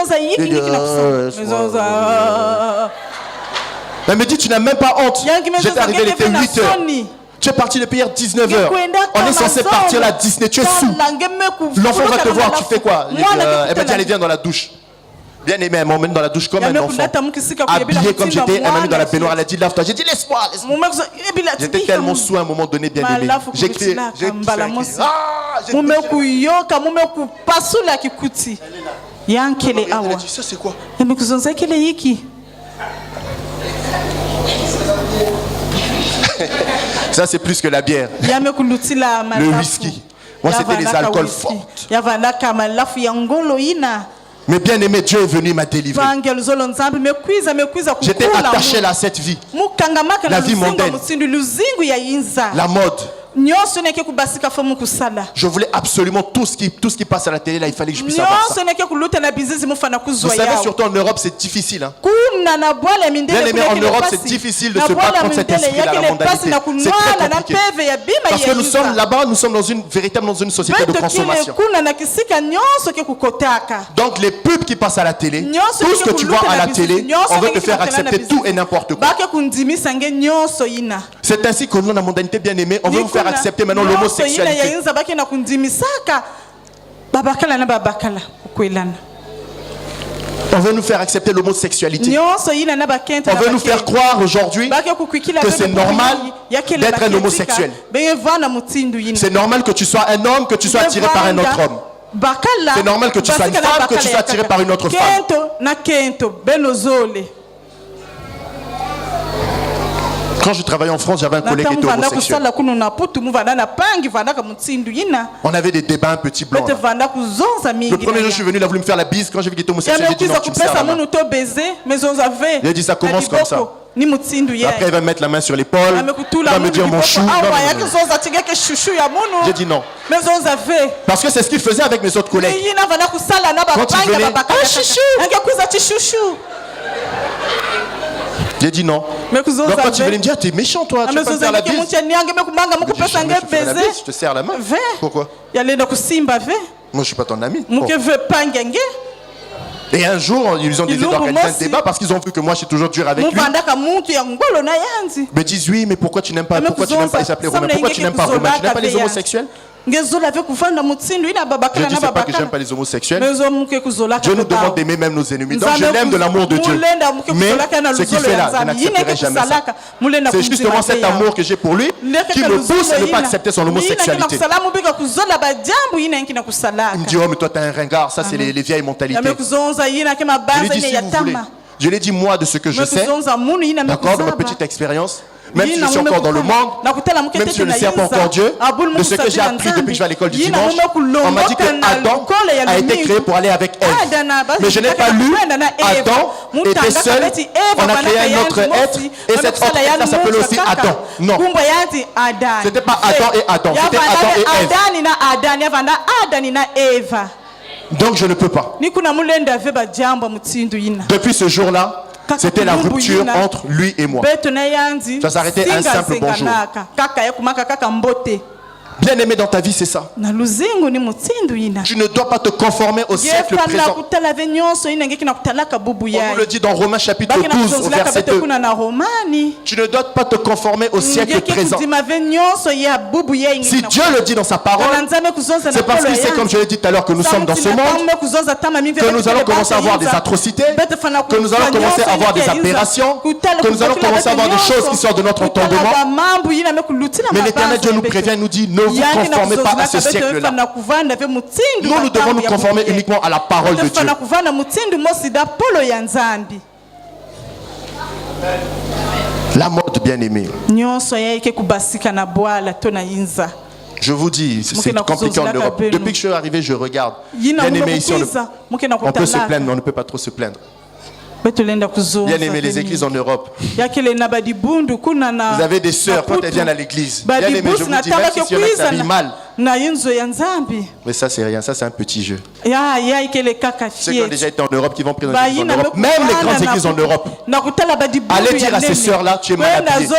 Elle me dit, tu n'as même pas honte. J'étais arrivé, il était 8 heures. Tu es parti depuis hier 19h. On est censé partir à Disney. Tu es sous. L'enfant va te voir. Tu fais quoi? Elle m'a dit, allez, viens dans la douche. Bien aimé, elle m'emmène dans la douche comme un enfant. Habillé comme j'étais, elle m'a mis dans la baignoire. Elle a dit, lave-toi. J'ai dit, laisse-moi. J'étais tellement sous à un moment donné, bien aimé. J'ai crié. J'ai poussé un cri. Ça, c'est quoi? Ça c'est plus que la bière. Le whisky. Moi c'était les alcools forts. Mais bien aimé, Dieu est venu m'a délivré. J'étais attaché à cette vie. La vie mondaine. La mode. Je voulais absolument tout ce qui passe à la télé là, il fallait que je puisse avoir ça. Vous savez, surtout en Europe, c'est difficile. Hein. Bien aimé, en Europe, c'est difficile de se battre contre cet esprit là, la mondialité. C'est très compliqué. Parce que nous sommes là-bas, nous sommes dans une société de consommation. Donc les pubs qui passent à la télé, tout ce que tu vois à la télé, on veut te faire accepter tout et n'importe quoi. C'est ainsi que nous, dans la mondialité bien aimée, on veut vous faire accepter maintenant l'homosexualité. On veut nous faire accepter l'homosexualité. On veut nous faire croire aujourd'hui que c'est normal d'être un homosexuel. C'est normal que tu sois un homme, que tu sois attiré par un autre homme. C'est normal que tu sois une femme, que tu sois attiré par une autre femme. Quand je travaillais en France, j'avais un collègue qui était homosexuel. On avait des débats un petit blanc. Le premier jour, je suis venu, il a voulu me faire la bise. Quand j'ai vu qu'il était homosexuel, j'ai dit non, tu me sers la main. Il a dit ça commence comme ça. Après, il va me mettre la main sur l'épaule. Il va me dire mon chou. J'ai dit non. Parce que c'est ce qu'il faisait avec mes autres collègues. Quand il venait, chouchou. J'ai dit non. Donc quand tu venais me dire, t'es méchant toi, tu peux pas me faire la bise. Je te serre la main. Pourquoi? Moi je suis pas ton ami. Oh. Et un jour, ils ont décidé d'organiser un débat parce qu'ils ont vu que moi je suis toujours dur avec lui. Mais disent oui, mais pourquoi tu n'aimes pas? Pourquoi tu n'aimes pas? Il s'appelait Romain. Pourquoi tu n'aimes pas Romain? Tu n'aimes pas les homosexuels? Je ne dis pas que j'aime pas les homosexuels. Dieu nous demande d'aimer même nos ennemis. Donc je l'aime de l'amour de Dieu. Mais ce qu'il fait là, je n'accepterai jamais ça. C'est justement cet amour que j'ai pour lui qui me pousse à ne pas accepter son homosexualité. Il me dit, oh mais toi t'es un ringard, ça c'est les vieilles mentalités. Je lui dis si vous voulez. Je lui ai dit moi de ce que je sais, d'accord, de ma petite expérience. Même si je suis encore dans le monde, même si je ne sers pas encore Dieu, de ce que j'ai appris depuis que je vais à l'école du dimanche, on m'a dit que Adam a été créé pour aller avec Ève. Mais je n'ai pas lu Adam était seul, on a créé un autre être, et cet autre être s'appelle aussi Adam. Non. C'était pas Adam et Adam, c'était Adam et Ève. Donc je ne peux pas. Depuis ce jour-là, c'était la rupture entre lui et moi. Ça s'arrêtait à un simple bonjour. Bien aimé dans ta vie, c'est ça. Tu ne dois pas te conformer au siècle présent. On nous le dit dans Romains chapitre 12 au verset 2. Tu ne dois pas te conformer au siècle présent. Si Dieu le dit dans sa parole, c'est parce qu'il sait, comme je l'ai dit tout à l'heure, que nous sommes dans ce monde, que nous allons commencer à avoir des atrocités, que nous allons commencer à avoir des aberrations, que nous allons commencer à avoir des choses qui sortent de notre entendement. Mais l'Éternel Dieu nous prévient et nous dit, ne vous conformez pas à ce siècle-là. Nous devons nous conformer uniquement à la parole de Dieu. La mode bien aimée. Je vous dis, c'est compliqué en Europe. Depuis que je suis arrivé, je regarde. Bien aimé ici, on peut se plaindre, mais on ne peut pas trop se plaindre. Bien aimé, les églises en Europe. Vous avez des sœurs quand elles viennent à l'église. Bien aimé, je vous dis, même si il y en a qui s'habillent mal. Mais ça, c'est rien, ça, c'est un petit jeu. Ceux qui ont déjà été en Europe, qui vont prier dans les églises en Europe, même les grandes églises en Europe, allez dire à ces sœurs-là, tu es mal habillé.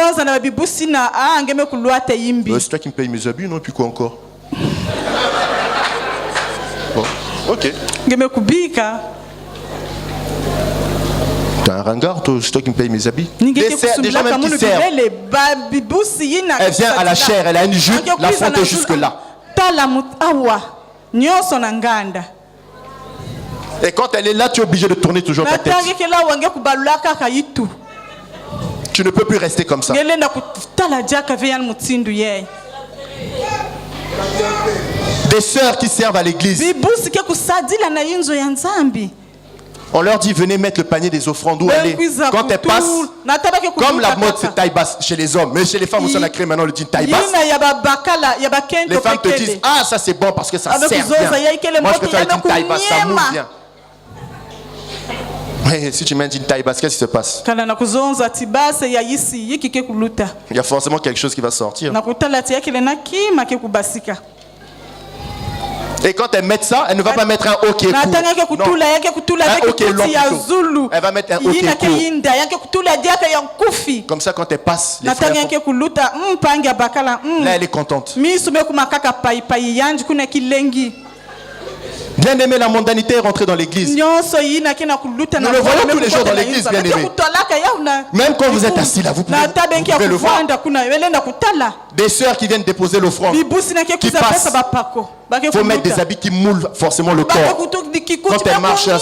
C'est toi qui me payes mes habits, non? Puis quoi encore? Bon, ok. T'es un ringard, c'est toi qui me payes mes habits. Déjà même qui sert. Elle vient à la chair, elle a une jupe, la fonte est jusque là. Et quand elle est là, tu es obligé de tourner toujours ta tête. Tu ne peux plus rester comme ça. Des sœurs qui servent à l'église. On leur dit venez mettre le panier des offrandes où elle est. Quand elle passe, comme la mode c'est taille basse chez les hommes, mais chez les femmes aussi on a créé maintenant le dit taille basse. Les femmes te disent ah ça c'est bon parce que ça sert bien. Moi je préfère le jean taille basse, ça mouille bien. Oui, si tu mets une taille basse, qu'est-ce qui se passe? Il y a forcément quelque chose qui va sortir. Et quand elle met ça, elle ne va pas mettre un haut qui est court. Non. Un haut qui est long plutôt. Elle va mettre un haut qui est court. Comme ça, quand elle passe, les frères font... Là, elle est contente. Bien aimé, la mondanité est rentrée dans l'église. Nous le voyons tous les jours dans l'église, bien aimé. Même quand vous êtes assis là, vous pouvez le voir. Des sœurs qui viennent déposer l'offrande, qui passent. Il faut mettre des habits qui moulent forcément le corps. Quand elle marche là,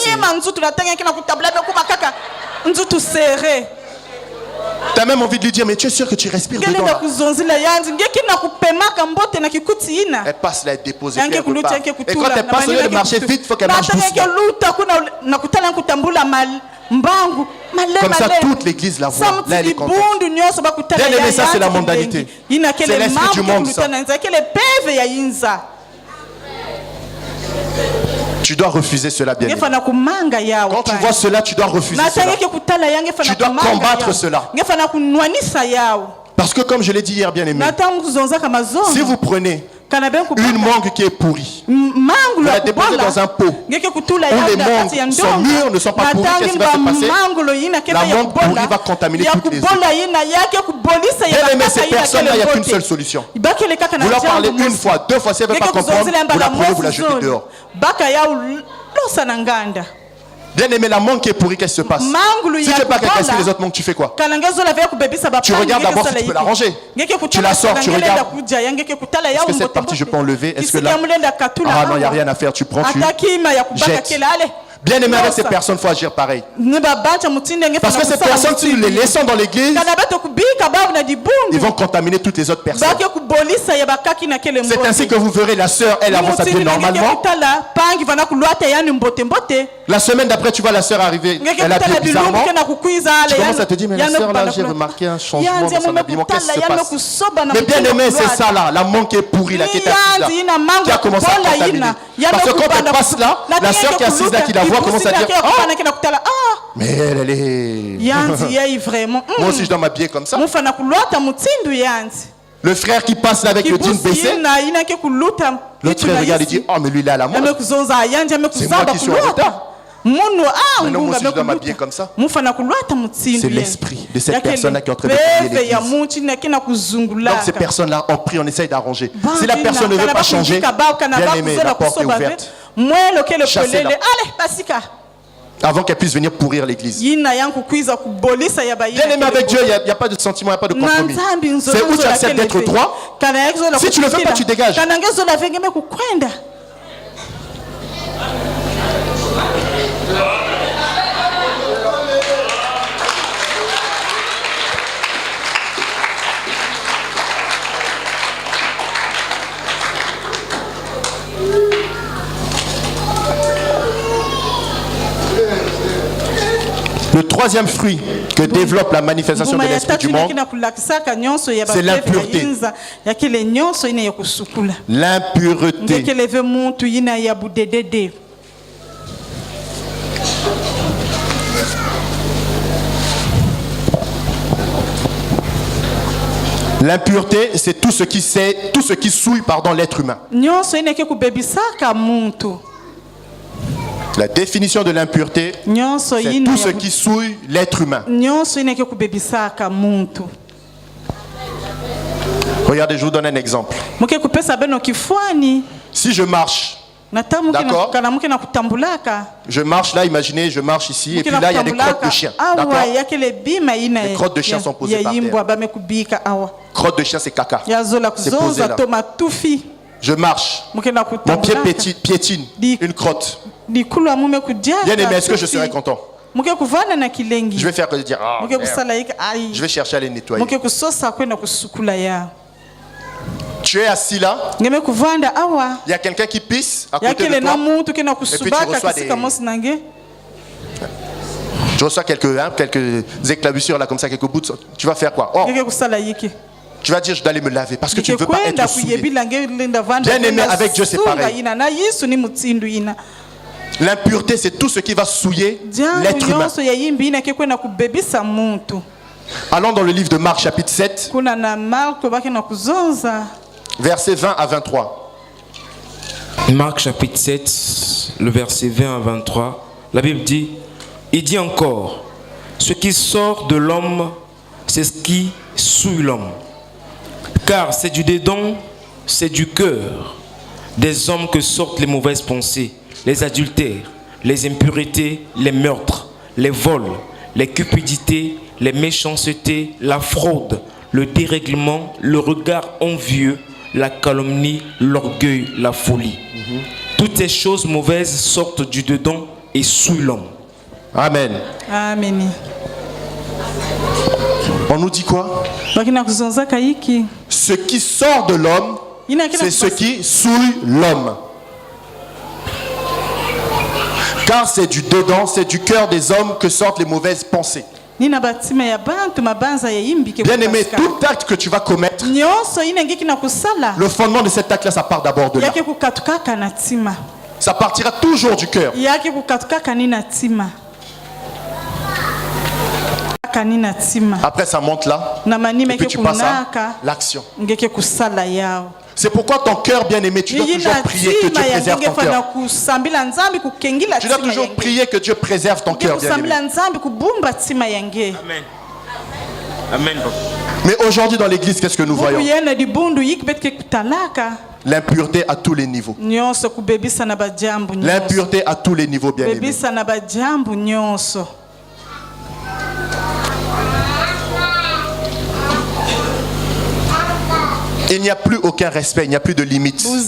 tu as même envie de lui dire, mais tu es sûr que tu respires dedans là? Elle passe là, elle dépose. Et quand elle passe, au lieu de marcher vite, il faut qu'elle marche doucement. Comme ça, toute l'église la voit. Là, elle est contente. Bien aimé, ça, c'est la mondanité. C'est l'esprit du monde, ça. Tu dois refuser cela, bien aimé. Quand tu vois cela, tu dois refuser cela. Tu dois combattre cela. Parce que comme je l'ai dit hier, bien aimé, si vous prenez une mangue qui est pourrie, vous la déposez dans un pot où les mangues sont mûres, ne sont pas pourries, qu'est-ce qui va se passer? La mangue pourrie va contaminer toutes les autres. Bien aimé, ces personnes-là, il n'y a qu'une seule solution. Vous leur parlez une fois, deux fois, si elle ne veut pas comprendre, vous la prenez, vous la jetez dehors. Bien aimé, la mangue qui est pourrie, qu'est-ce qui se passe? Si tu n'es pas qu'à casser les autres mangues, tu fais quoi? Tu regardes d'abord si tu peux la ranger. Tu la sors, tu regardes. Est-ce que cette partie je peux enlever? Est-ce que là... Ah non, il n'y a rien à faire, tu prends, tu jettes. Bien aimé, avec ces personnes, il faut agir pareil. Parce que ces personnes, si nous les laissons dans l'église, ils vont contaminer toutes les autres personnes. C'est ainsi que vous verrez la sœur, elle avance s'habiller normalement. La semaine d'après, tu vois la sœur arriver, elle habille bizarrement. Tu commences à te dire, mais la sœur là, j'ai remarqué un changement dans son habillement. Qu'est-ce qui se passe? Mais bien aimé, c'est ça là, la mangue qui est pourrie là, qui est assise là, qui a commencé à contaminer. Parce que quand elle passe là, la sœur qui est assise là, qui la voit, commence à dire, oh, mais elle est... Moi aussi je dois m'habiller comme ça. Le frère qui passe là avec le jean baissé, l'autre frère regarde et dit, oh mais lui il est à la mode. C'est moi qui suis en retard. Maintenant moi aussi je dois m'habiller comme ça. C'est l'esprit de cette personne-là qui est en train de prier l'église. Donc ces personnes-là, on prie, on essaye d'arranger. Si la personne ne veut pas changer, bien aimé, la porte est ouverte. Chassez-la. Avant qu'elle puisse venir pourrir l'église. Bien aimé, avec Dieu, il n'y a pas de sentiment, il n'y a pas de compromis. C'est où tu acceptes d'être droit. Si tu ne le fais pas, tu dégages. Le troisième fruit que développe la manifestation de l'esprit du monde, c'est l'impureté. L'impureté. L'impureté, c'est tout ce qui souille, l'être humain. La définition de l'impureté, c'est tout ce qui souille l'être humain. Regardez, je vous donne un exemple. Si je marche, d'accord? Je marche là, imaginez, je marche ici, et puis là, il y a des crottes de chiens. D'accord? Les crottes de chiens sont posées par terre. Crottes de chien, c'est caca. C'est posé là. Je marche. Mon pied piétine une crotte. Bien aimé, est-ce que je serais content? Je vais faire que de dire, oh, je vais chercher à les nettoyer. Tu es assis là, il y a quelqu'un qui pisse à côté de toi, et puis tu reçois quelques éclaboussures là, comme ça, quelques bouts de... Tu vas faire quoi? Oh. Tu vas dire, je dois aller me laver parce que tu ne veux pas être souillé. Bien aimé, avec Dieu, c'est pareil. L'impureté, c'est tout ce qui va souiller l'être humain. Allons dans le livre de Marc, chapitre 7, versets 20 à 23. Marc, chapitre 7, le verset 20 à 23. La Bible dit, il dit encore, ce qui sort de l'homme, c'est ce qui souille l'homme. Car c'est du dedans, c'est du cœur des hommes que sortent les mauvaises pensées, les adultères, les impuretés, les meurtres, les vols, les cupidités, les méchancetés, la fraude, le dérèglement, le regard envieux, la calomnie, l'orgueil, la folie. Toutes ces choses mauvaises sortent du dedans et souillent l'homme. Amen. Amen. On nous dit quoi? Ce qui sort de l'homme, c'est ce qui souille l'homme. Car c'est du dedans, c'est du cœur des hommes que sortent les mauvaises pensées. Bien aimé, tout acte que tu vas commettre, le fondement de cet acte-là, ça part d'abord de là. Ça partira toujours du cœur. Après, ça monte là, et puis tu passes à l'action. C'est pourquoi ton cœur, bien-aimé, tu dois toujours prier que Dieu préserve ton cœur. Tu dois toujours prier que Dieu préserve ton cœur, bien-aimé. Amen. Amen. Mais aujourd'hui, dans l'église, qu'est-ce que nous voyons? L'impureté à tous les niveaux. L'impureté à tous les niveaux, bien-aimé. Il n'y a plus aucun respect, il n'y a plus de limite. Nous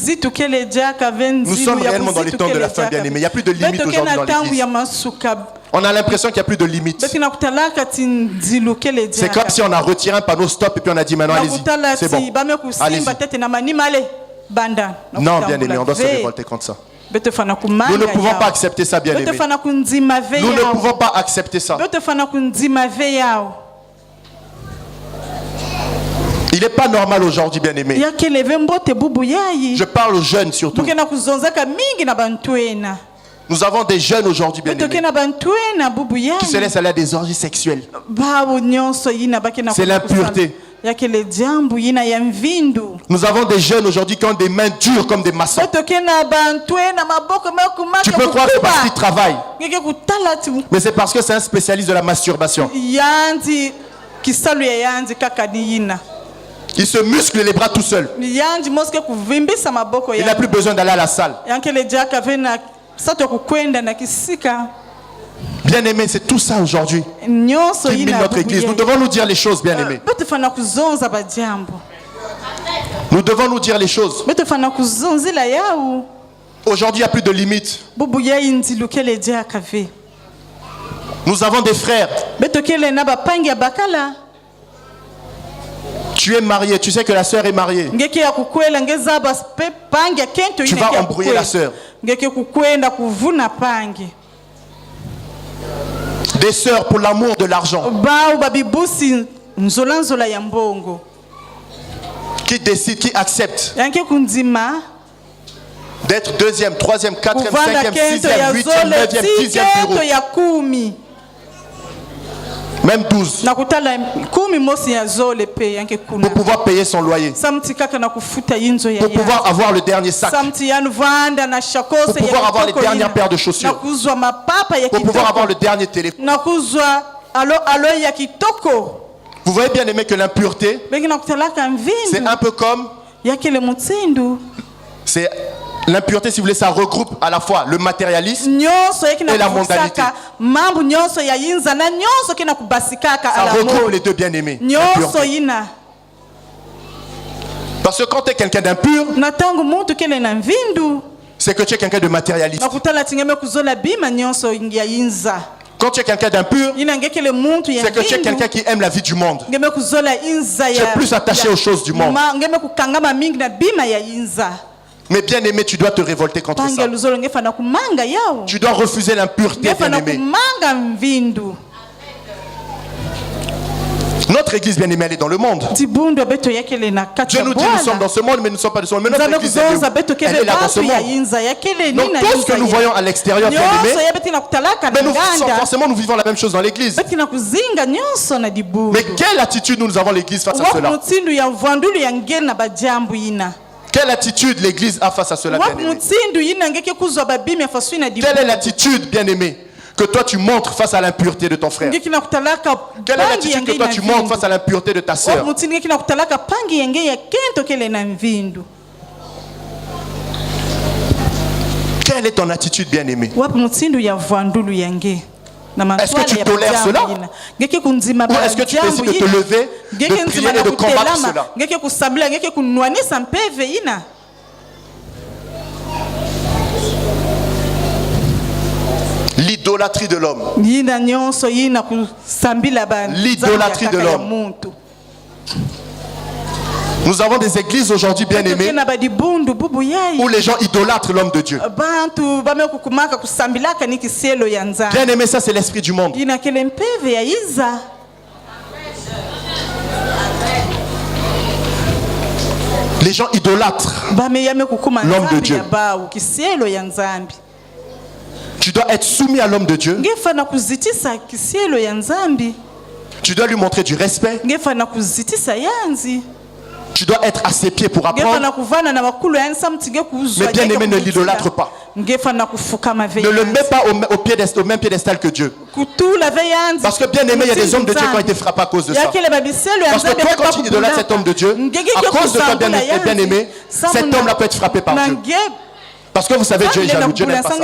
sommes réellement dans les temps de la fin, bien-aimé. Il n'y a plus de limite aujourd'hui dans l'église. On a l'impression qu'il n'y a plus de limite. C'est comme si on a retiré un panneau stop et puis on a dit maintenant allez-y. C'est bon. Allez-y. Non, bien-aimé, on doit se révolter contre ça. Nous ne pouvons pas accepter ça, bien-aimé. Nous ne pouvons pas accepter ça. Il n'est pas normal aujourd'hui, bien-aimé. Je parle aux jeunes surtout. Nous avons des jeunes aujourd'hui, bien-aimés, qui se laissent aller à des orgies sexuelles. C'est l'impureté. Nous avons des jeunes aujourd'hui qui ont des mains dures comme des maçons. Tu peux croire que c'est parce qu'ils travaillent, mais c'est parce que c'est un spécialiste de la masturbation. Il se muscle les bras tout seul. Il n'a plus besoin d'aller à la salle. Bien-aimé, c'est tout ça aujourd'hui qui mine notre église. Nous devons nous dire les choses, bien-aimé. Nous devons nous dire les choses. Aujourd'hui, il n'y a plus de limites. Nous avons des frères. Tu es marié, tu sais que la sœur est mariée. Tu vas embrouiller la sœur. Des sœurs pour l'amour de l'argent qui décident, qui acceptent d'être deuxième, troisième, quatrième, cinquième, sixième, huitième, neuvième, dixième bureau. Même 12. Pour pouvoir payer son loyer. Pour pouvoir avoir le dernier sac. Pour pouvoir avoir les dernières paires de chaussures. Pour pouvoir avoir le dernier téléphone. Vous voyez, bien aimé, que l'impureté, c'est un peu comme... C'est l'impureté, si vous voulez, ça regroupe à la fois le matérialisme et la mondanité. Ça regroupe les deux, bien-aimés. Parce que quand tu es quelqu'un d'impur, c'est que tu es quelqu'un de matérialiste. Quand tu es quelqu'un d'impur, c'est que tu es quelqu'un qui aime la vie du monde. Tu es plus attaché aux choses du monde. Mais bien aimé, tu dois te révolter contre ça. Tu dois refuser l'impureté, bien aimé. Notre église bien-aimée, elle est dans le monde. Dieu nous dit nous sommes dans ce monde, mais nous ne sommes pas dans ce monde. Mais notre église, elle est là dans ce monde. Donc tout ce que nous voyons à l'extérieur, bien-aimés, mais forcément nous vivons la même chose dans l'église. Mais quelle attitude nous avons l'église face à cela? Quelle attitude l'église a face à cela, bien-aimé? Quelle est l'attitude, bien-aimé, que toi tu montres face à l'impureté de ton frère? Quelle est l'attitude que toi tu montres face à l'impureté de ta sœur? Quelle est ton attitude, bien-aimé? Est-ce que tu tolères cela? Ou est-ce que tu décides de te lever, de prier et de combattre cela? L'idolâtrie de l'homme. L'idolâtrie de l'homme. Nous avons des églises aujourd'hui, bien-aimées, où les gens idolâtrent l'homme de Dieu. Bien-aimé, ça c'est l'esprit du monde. Les gens idolâtrent l'homme de Dieu. Tu dois être soumis à l'homme de Dieu. Tu dois lui montrer du respect. Tu dois être à ses pieds pour apprendre. Mais bien aimé, ne l'idolâtre pas. Ne le mets pas au même piédestal que Dieu. Parce que bien aimé, il y a des hommes de Dieu qui ont été frappés à cause de ça. Parce que toi, quand tu idolâtres cet homme de Dieu, à cause de toi, bien aimé, cet homme-là peut être frappé par Dieu. Parce que vous savez, Dieu est jaloux, Dieu n'aime pas ça.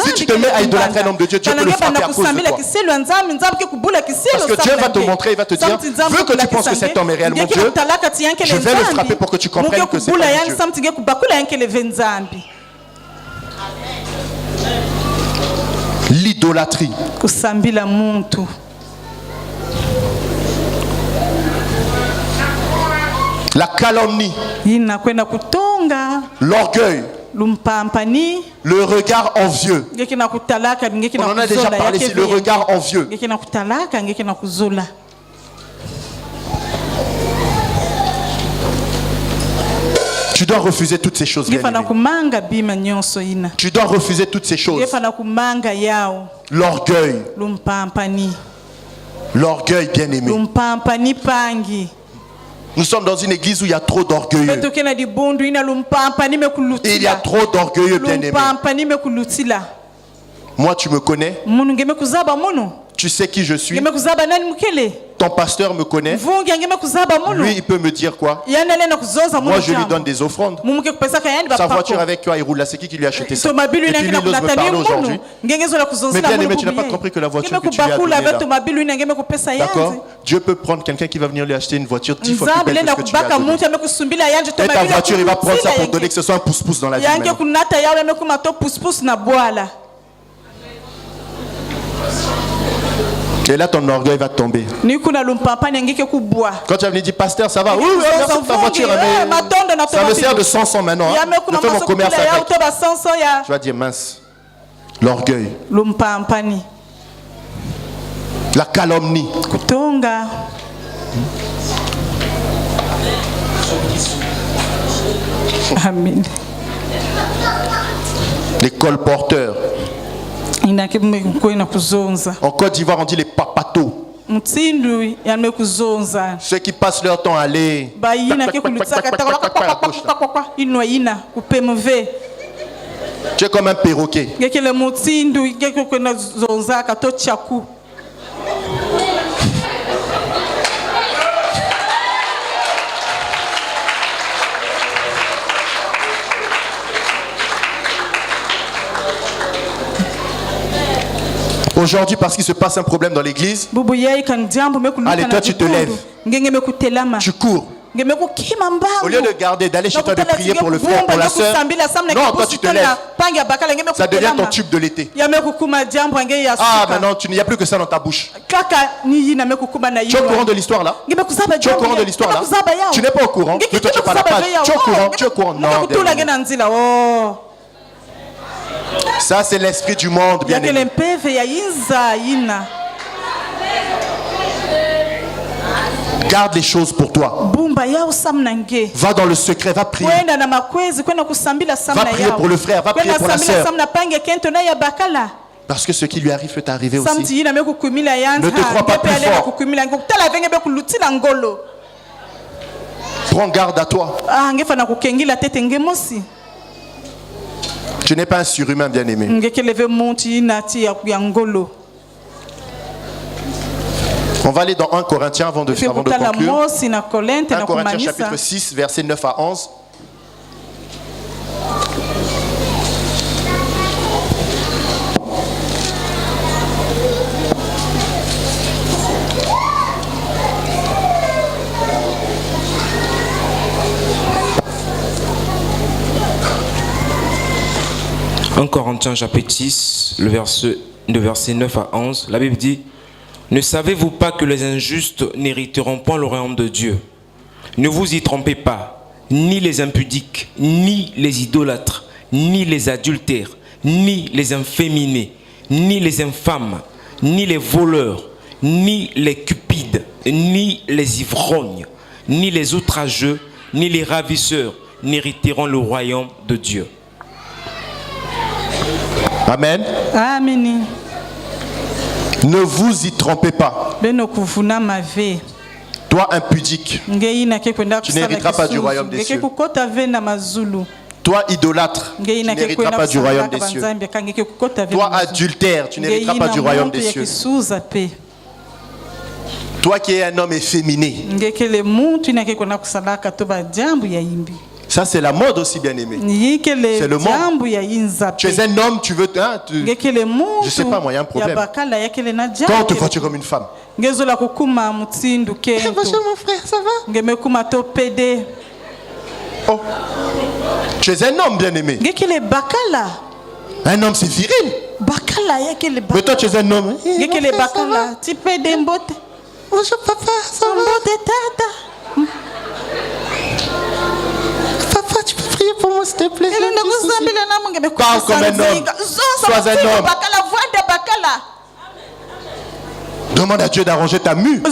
Si tu te mets à idolâtrer un homme de Dieu, Dieu peut le frapper à cause de toi. Parce que Dieu va te montrer, il va te dire, vu que tu penses que cet homme est réellement Dieu, je vais le frapper pour que tu comprennes que c'est pas Dieu. L'idolâtrie. La calomnie. L'orgueil. Le regard envieux. On en a déjà parlé ici, le regard envieux. Tu dois refuser toutes ces choses, bien-aimé. Tu dois refuser toutes ces choses. L'orgueil. L'orgueil, bien-aimé. Nous sommes dans une église où il y a trop d'orgueilleux. Et il y a trop d'orgueilleux, bien-aimés. Moi, tu me connais. Tu sais qui je suis. Ton pasteur me connaît. Lui, il peut me dire quoi? Moi, je lui donne des offrandes. Sa voiture avec quoi il roule là, c'est qui lui a acheté ça? Et puis lui, il ose me parler aujourd'hui. Mais bien aimé, tu n'as pas compris que la voiture que tu lui as donnée là. D'accord? Dieu peut prendre quelqu'un qui va venir lui acheter une voiture 10 fois plus belle que ce que tu lui as donné. Et ta voiture, il va prendre ça pour donner que ce soit un pouce-pouce dans la vie. Et là, ton orgueil va tomber. Quand tu vas venir dire, pasteur, ça va? Oui, merci pour ta voiture. Mais ça me sert de 100 maintenant. Je fais mon commerce avec. Tu vas dire, mince. L'orgueil. La calomnie. Amen. Les colporteurs. En Côte d'Ivoire, on dit les papatos. Ceux qui passent leur temps à aller. Tu es comme un perroquet. Aujourd'hui, parce qu'il se passe un problème dans l'église, allez, toi tu te lèves, tu cours. Au lieu de garder, d'aller chez toi, de prier pour le frère, pour la soeur, non, toi tu te lèves. Ça devient ton tube de l'été. Ah, maintenant, il n'y a plus que ça dans ta bouche. Tu es au courant de l'histoire là? Tu es au courant de l'histoire là? Tu n'es pas au courant? Mais toi tu n'es pas la page. Tu es au courant? Tu es au courant? Non. Ça, c'est l'esprit du monde, bien aimé. Garde les choses pour toi. Va dans le secret, va prier. Va prier pour le frère, va prier pour la sœur. Parce que ce qui lui arrive peut t'arriver aussi. Ne te crois pas plus fort. Prends garde à toi. Tu n'es pas un surhumain, bien-aimé. On va aller dans 1 Corinthiens avant de conclure. 1 Corinthiens chapitre 6, versets 9 à 11. En Corinthiens chapitre 6, le verset 9 à 11, la Bible dit: ne savez-vous pas que les injustes n'hériteront point le royaume de Dieu? Ne vous y trompez pas, ni les impudiques, ni les idolâtres, ni les adultères, ni les inféminés, ni les infâmes, ni les voleurs, ni les cupides, ni les ivrognes, ni les outrageux, ni les ravisseurs n'hériteront le royaume de Dieu. Amen. Amen. Ne vous y trompez pas. Toi impudique, tu n'hériteras pas du royaume des cieux. Toi idolâtre, tu n'hériteras pas du royaume des cieux. Toi adultère, tu n'hériteras pas du royaume des cieux. Toi qui es un homme efféminé. Ça c'est la mode aussi, bien aimé. C'est le monde. Tu es un homme, tu veux... je sais pas moi, il y a un problème. Quand te vois-tu comme une femme? Bonjour mon frère, ça va? Oh. Tu es un homme, bien aimé. Un homme c'est viril. Mais toi tu es un homme. Bonjour papa, ça va? Papa, tu peux prier pour moi s'il te plaît? Parle comme un homme. Sois un homme. Demande à Dieu d'arranger ta mue.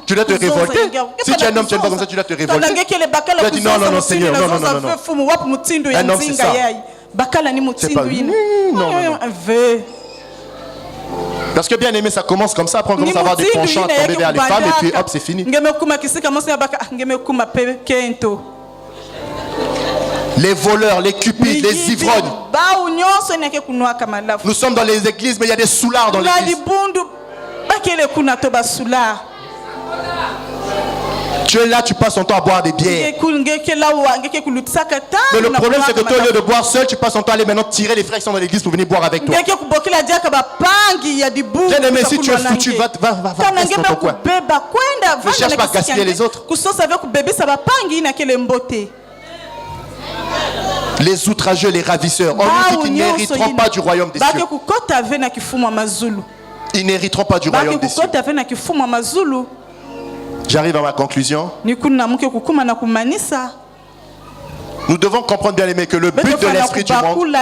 Tu dois te révolter. Si tu es un homme, tu n'es pas comme ça, tu dois te révolter. Tu dois dire non, non, non, Seigneur, non, non, non, non. Un homme, c'est ça. C'est pas non, non, non. Parce que bien aimé, ça commence comme ça. Après, on commence à avoir des penchants à tomber vers les femmes et puis hop, c'est fini. Les voleurs, les cupides, les ivrognes. Nous sommes dans les églises, mais il y a des soulards dans l'église. Tu es là, tu passes ton temps à boire des bières. Mais le problème, c'est que toi, au lieu de boire seul, tu passes ton temps à aller maintenant tirer les frères qui sont dans l'église pour venir boire avec toi. Bien aimé, si tu es foutu, va reste dans ton coin. Ne cherche pas à gaspiller les autres. Les outrageux, les ravisseurs, on nous dit qu'ils n'hériteront pas du royaume des cieux. Ils n'hériteront pas du royaume des cieux. J'arrive à ma conclusion. Nous devons comprendre, bien aimé, que le but de l'esprit du monde,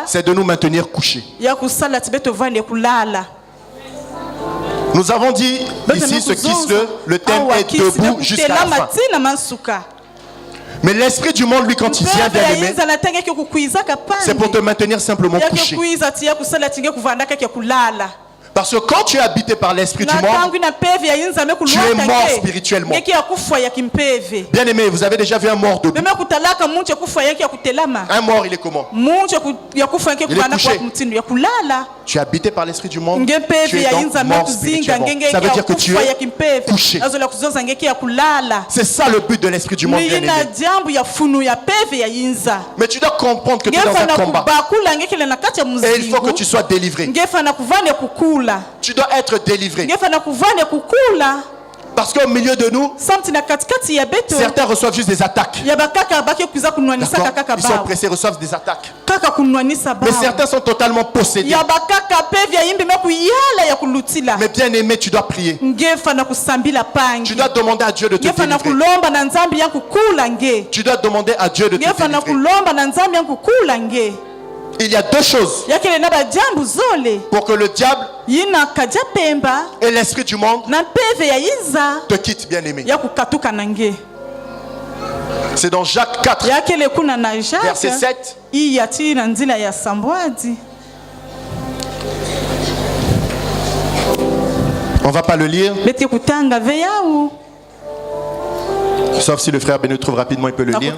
c'est de nous maintenir couchés. Nous avons dit ici, ce qui le thème est debout jusqu'à la fin. Mais l'esprit du monde, lui, quand il vient, bien aimé, c'est pour te maintenir simplement couché. Parce que quand tu es habité par l'esprit du monde, tu es mort spirituellement. Bien aimé, vous avez déjà vu un mort debout? Un mort, il est comment? Il est couché. Tu es habité par l'esprit du monde, tu es donc mort spirituellement. Ça veut dire que tu es couché. C'est ça le but de l'esprit du monde, bien aimé. Mais tu dois comprendre que tu es dans un combat. Et il faut que tu sois délivré. Tu dois être délivré. Parce qu'au milieu de nous, certains reçoivent juste des attaques. Ils sont pressés, reçoivent des attaques. Mais certains sont totalement possédés. Mais bien aimé, tu dois prier. Tu dois demander à Dieu de te délivrer. Tu dois demander à Dieu de te délivrer. Il y a deux choses pour que le diable et l'esprit du monde te quittent, bien-aimé. C'est dans Jacques 4, verset 7. On ne va pas le lire. Sauf si le frère Benu trouve rapidement, il peut le lire.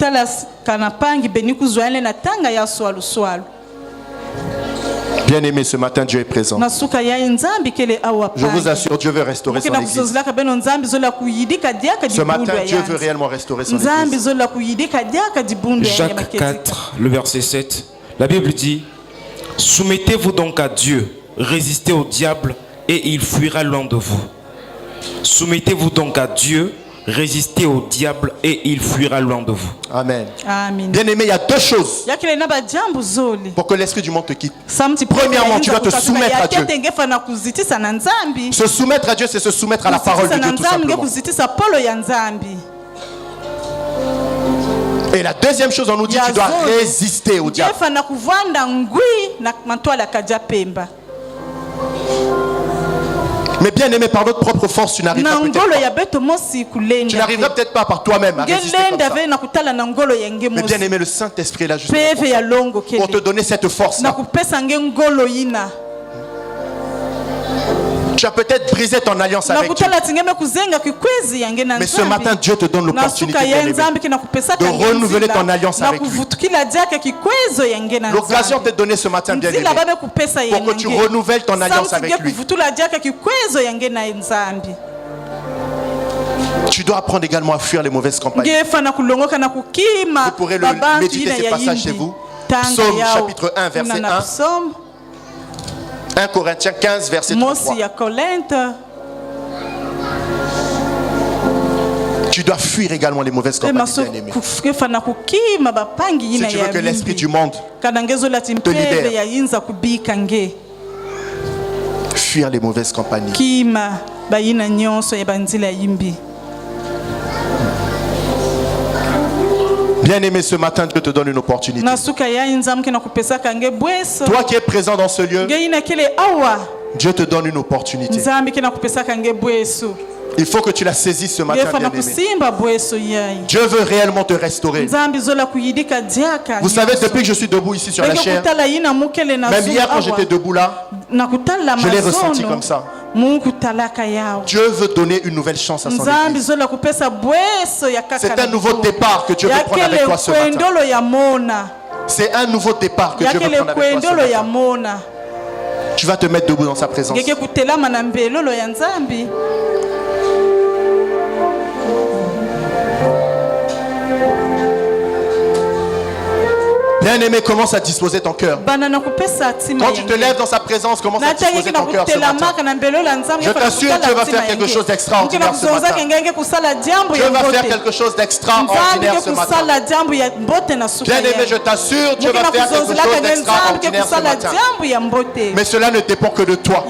Bien aimé, ce matin, Dieu est présent. Je vous assure, Dieu veut restaurer son église. Ce matin, Dieu veut réellement restaurer son église. Jacques 4, le verset 7. La Bible dit: soumettez-vous donc à Dieu, résistez au diable et il fuira loin de vous. Soumettez-vous donc à Dieu, résistez au diable et il fuira loin de vous. Amen. Bien aimé, il y a deux choses pour que l'esprit du monde te quitte. Premièrement, tu dois te soumettre à Dieu. Se soumettre à Dieu, c'est se soumettre à la parole de Dieu, tout simplement. Et la deuxième chose, on nous dit, tu dois résister au diable. Mais bien aimé, par notre propre force, tu n'arriveras peut-être pas par toi-même à résister comme ça. Mais bien aimé, le Saint-Esprit est là juste pour te donner cette force-là. Tu as peut-être brisé ton alliance avec Dieu. Mais ce matin, Dieu te donne l'opportunité de renouveler ton alliance avec lui. L'occasion t'est donnée ce matin, bien aimé, pour que tu renouvelles ton alliance avec lui. Tu dois apprendre également à fuir les mauvaises compagnies. Vous pourrez le méditer ces passages chez vous. Psaume chapitre 1, verset 1. 1 Corinthiens 15, verset 33. Tu dois fuir également les mauvaises compagnies, bien-aimé. Si tu veux que l'esprit du monde te libère, fuir les mauvaises compagnies. Bien-aimé, ce matin, Dieu te donne une opportunité. Toi qui es présent dans ce lieu, Dieu te donne une opportunité. Il faut que tu la saisisses ce matin, bien-aimé. Dieu veut réellement te restaurer. Vous savez, depuis que je suis debout ici sur la chair, même hier quand j'étais debout là, je l'ai ressenti comme ça. Dieu veut donner une nouvelle chance à son église. C'est un nouveau départ que Dieu veut prendre avec toi ce matin. C'est un nouveau départ que Dieu veut prendre avec toi ce matin. Tu vas te mettre debout dans sa présence. Bien-aimé, commence à disposer ton cœur. Quand tu te lèves dans sa présence, commence à disposer ton cœur ce matin. Je t'assure, Dieu va faire quelque chose d'extraordinaire ce matin. Dieu va faire quelque chose d'extraordinaire ce matin. Bien-aimé, je t'assure, Dieu va faire quelque chose d'extraordinaire ce matin. Mais cela ne dépend que de toi.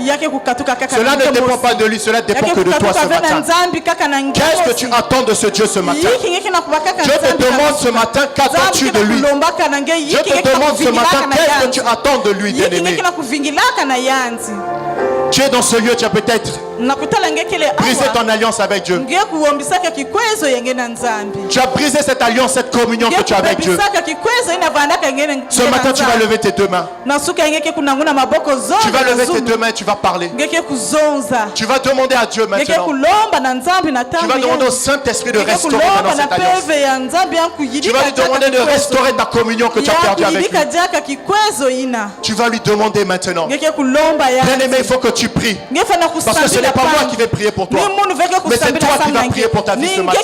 Cela ne dépend pas de lui, cela dépend que de toi ce matin. Qu'est-ce que tu attends de ce Dieu ce matin? Dieu te demande ce matin, qu'attends-tu de lui? Je te demande ce matin, qu'est-ce que tu attends de lui, bien-aimé? Tu es dans ce lieu, tu as peut-être brisé ton alliance avec Dieu. Tu as brisé cette alliance, cette communion que tu as avec Dieu. Ce matin, tu vas lever tes deux mains. Tu vas lever tes deux mains et tu vas parler. Tu vas demander à Dieu maintenant. Tu vas demander au Saint-Esprit de restaurer maintenant cette alliance. Tu vas lui demander de restaurer ta communion que tu as perdue avec lui. Tu vas lui demander maintenant. Bien-aimé, il faut que tu pries. Parce que ce n'est pas moi qui vais prier pour toi, mais c'est toi qui vas prier pour ta vie ce matin.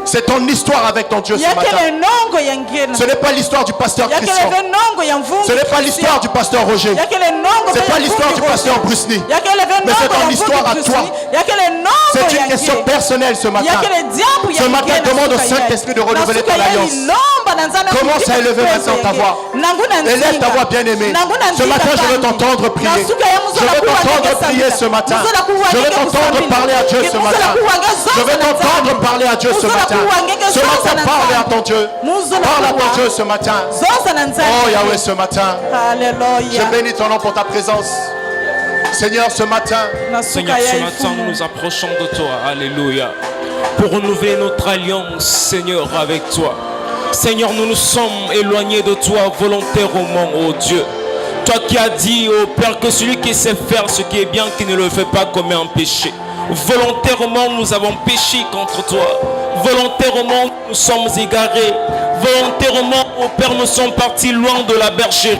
C'est ton histoire avec ton Dieu ce matin. Ce n'est pas l'histoire du pasteur Christian. Ce n'est pas l'histoire du pasteur Roger. Ce n'est pas l'histoire du pasteur Bruce Lee. Mais c'est ton histoire à toi. C'est une question personnelle ce matin. Ce matin, demande au Saint-Esprit de renouveler ton alliance. Commence à élever maintenant ta voix. Élève ta voix, bien-aimée. Ce matin, je veux t'entendre prier. Je veux t'entendre prier ce matin. Je veux t'entendre parler à Dieu ce matin. Je veux t'entendre parler à Dieu ce matin. Ce matin, parle à ton Dieu. Parle à ton Dieu ce matin. Oh Yahweh, ce matin. Je bénis ton nom pour ta présence. Seigneur, ce matin, nous nous approchons de toi. Alléluia. Pour renouveler notre alliance, Seigneur, avec toi. Seigneur, nous nous sommes éloignés de toi volontairement, oh Dieu. Toi qui as dit, oh Père, que celui qui sait faire ce qui est bien, qui ne le fait pas, commet un péché. Volontairement, nous avons péché contre toi. Volontairement, nous sommes égarés. Volontairement, oh Père, nous sommes partis loin de la bergerie.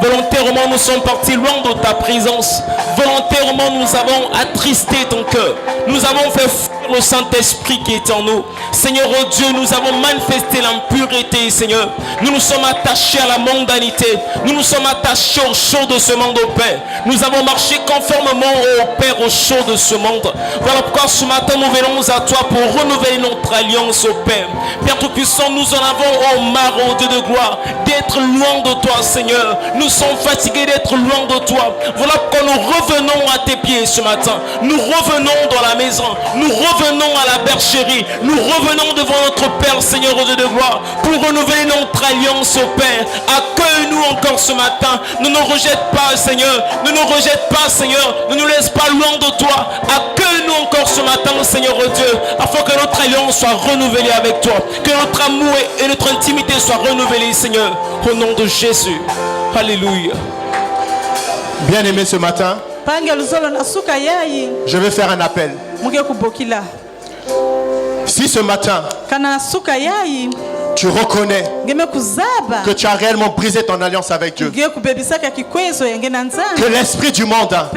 Volontairement, nous sommes partis loin de ta présence. Volontairement, nous avons attristé ton cœur. Nous avons fait fuir le Saint-Esprit qui est en nous. Seigneur, oh Dieu, nous avons manifesté l'impureté, Seigneur. Nous nous sommes attachés à la mondanité. Nous nous sommes attachés au chaud de ce monde, au Père. Nous avons marché conformément, au Père, au chaud de ce monde. Voilà pourquoi ce matin, nous venons à toi pour renouveler notre alliance, au Père. Père Tout-Puissant, nous en avons, oh marre, oh Dieu de gloire, d'être loin de toi, Seigneur. Nous sommes fatigués d'être loin de toi. Voilà pourquoi nous revenons à tes pieds ce matin. Nous revenons dans la maison. Nous revenons à la bergerie. Nous revenons devant notre Père, Seigneur, au Dieu de gloire, pour renouveler notre alliance au Père. Accueille-nous encore ce matin. Ne nous rejette pas, Seigneur. Ne nous rejette pas, Seigneur. Ne nous laisse pas loin de toi. Accueille-nous encore ce matin, Seigneur, au Dieu, afin que notre alliance soit renouvelée avec toi. Que notre amour et notre intimité soient renouvelés, Seigneur, au nom de Jésus. Alléluia. Bien-aimé, ce matin, je vais faire un appel. Si ce matin, tu reconnais que tu as réellement brisé ton alliance avec Dieu, que l'esprit du monde a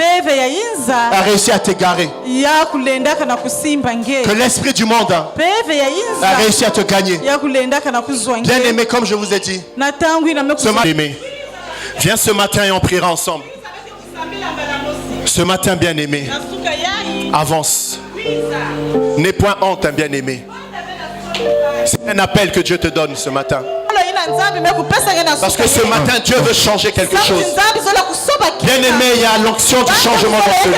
réussi à t'égarer, que l'esprit du monde a réussi à te gagner, bien-aimé, comme je vous ai dit, ce matin, viens ce matin et on priera ensemble. Ce matin, bien-aimé, avance. N'aie point honte, bien-aimé. C'est un appel que Dieu te donne ce matin. Parce que ce matin, Dieu veut changer quelque chose. Bien-aimé, il y a l'onction du changement dans ce lieu.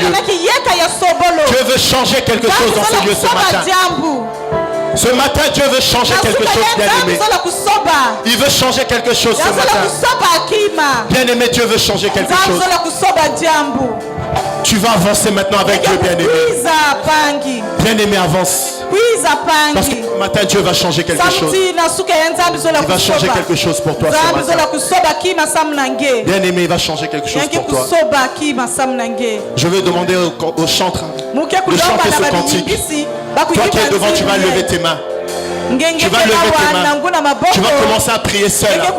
Dieu veut changer quelque chose dans ce lieu ce matin. Ce matin, Dieu veut changer quelque chose, bien-aimé. Il veut changer quelque chose ce matin. Bien-aimé, Dieu veut changer quelque chose. Tu vas avancer maintenant avec Dieu, bien-aimé. Bien-aimé, avance. Parce que ce matin, Dieu va changer quelque chose. Il va changer quelque chose pour toi ce matin. Bien-aimé, il va changer quelque chose pour toi. Je vais demander au chantre de chanter ce cantique. Toi qui es devant, tu vas lever tes mains. Tu vas lever tes mains. Tu vas commencer à prier seul. Dispose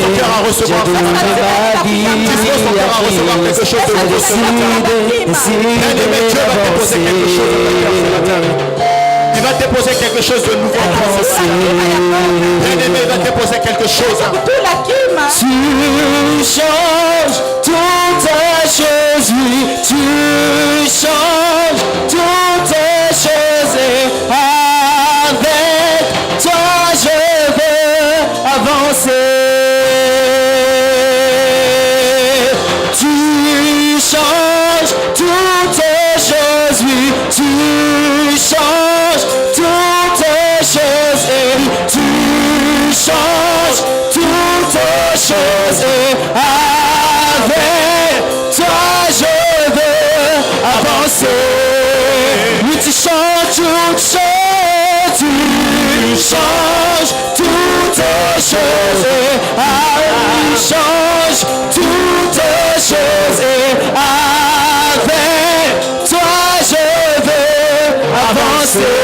ton cœur à recevoir. Dispose ton cœur à recevoir quelque chose de nouveau ce matin. Bien-aimé, Dieu va déposer quelque chose dans ton cœur ce matin. Il va déposer quelque chose de nouveau en toi ce matin. Bien-aimé, il va déposer quelque chose. Tu changes toutes choses, oui. Tu changes toutes choses. Avec toi je veux avancer. Tu changes toutes choses, oui. Tu changes toutes choses. Tu changes toutes choses. Avec toi je veux avancer. Oui, tu changes toutes choses. Tu changes toutes choses. Tu changes toutes choses. Avec toi je veux avancer.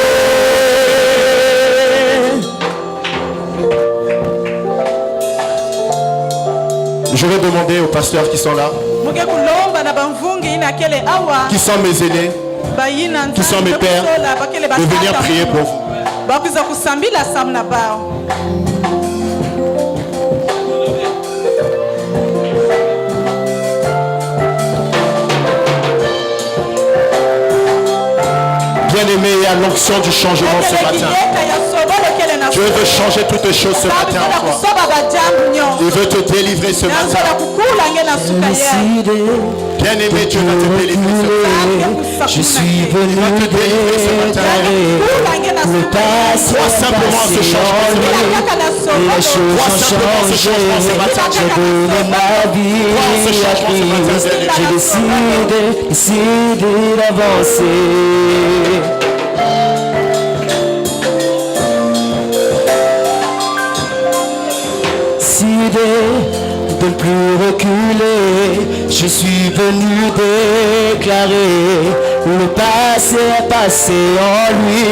Je vais demander aux pasteurs qui sont là, qui sont mes aînés, qui sont mes pères, de venir prier pour vous. Bien-aimé, il y a a l'onction du changement ce matin. Dieu veut changer toutes choses ce matin en toi. Il veut te délivrer ce matin. Bien-aimé, Dieu va te délivrer ce matin. Je suis venu Il va te délivrer ce matin. le passé Crois simplement ce changement ce matin. et les choses Crois ont simplement ce changement ce changé. matin. J'ai donné ma vie Crois ce à changement ce matin. Christ. J'ai décidé d'avancer. Décidé de ne plus reculer, je suis venu déclarer le passé est passé en lui,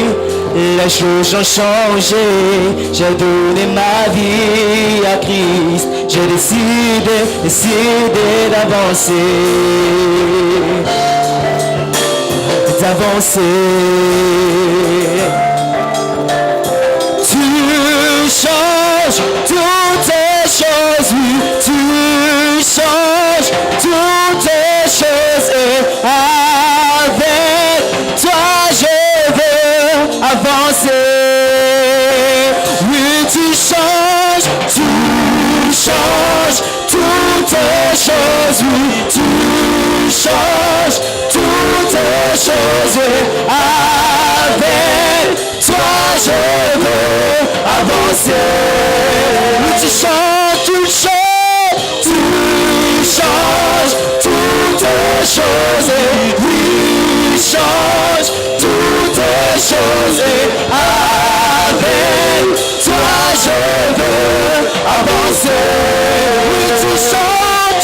les choses ont changé, j'ai donné ma vie à Christ, j'ai décidé d'avancer, Tu changes toutes les choses, oui, tu changes toutes les choses et avec toi je veux avancer. Oui, tu changes toutes les choses, oui, tu changes toutes les choses et avec toi je veux avancer. Oui, tu changes toutes les choses et oui, change toutes les choses et avec toi je veux avancer. Oui, tu changes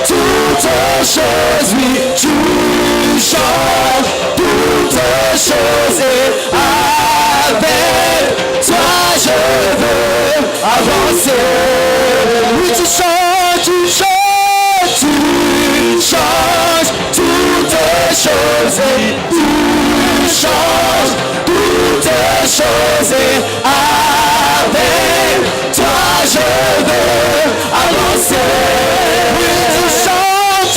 toutes les choses, oui, tu changes toutes les choses et avec toi je veux avancer. Oui, tu changes toutes les choses et tu changes toutes les choses et avec toi je veux avancer. Oui, tu changes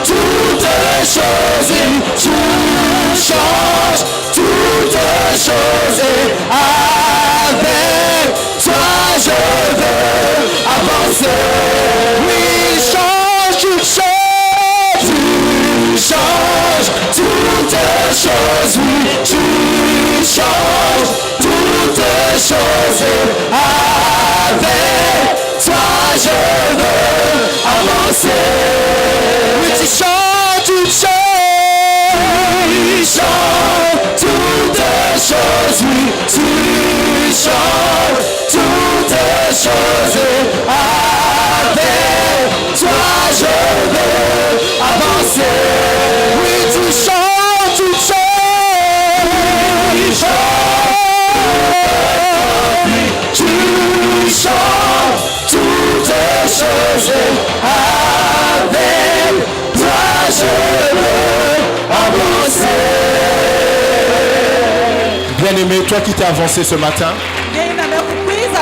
toutes les choses et tu changes toutes les choses et avec toi je veux avancer. Oui, change toutes les choses, oui, tu changes toutes les choses et avec toi je veux avancer. Oui, tu changes toutes les choses, oui, tu changes toutes les choses et avec toi je veux avancer. Oui, tu changes toutes les choses, tu changes toutes les choses et avec toi je veux avancer. Bien-aimé, toi qui t'es avancé ce matin,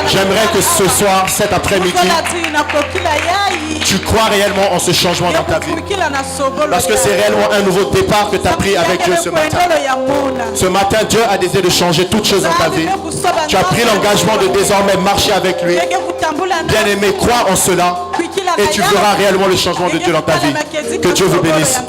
j'aimerais que ce soir, cet après-midi, tu crois réellement en ce changement dans ta vie. Parce que c'est réellement un nouveau départ que tu as pris avec Dieu ce matin. Ce matin, Dieu a décidé de changer toutes choses dans ta vie. Tu as pris l'engagement de désormais marcher avec lui. Bien-aimé, crois en cela et tu verras réellement le changement de Dieu dans ta vie. Que Dieu vous bénisse.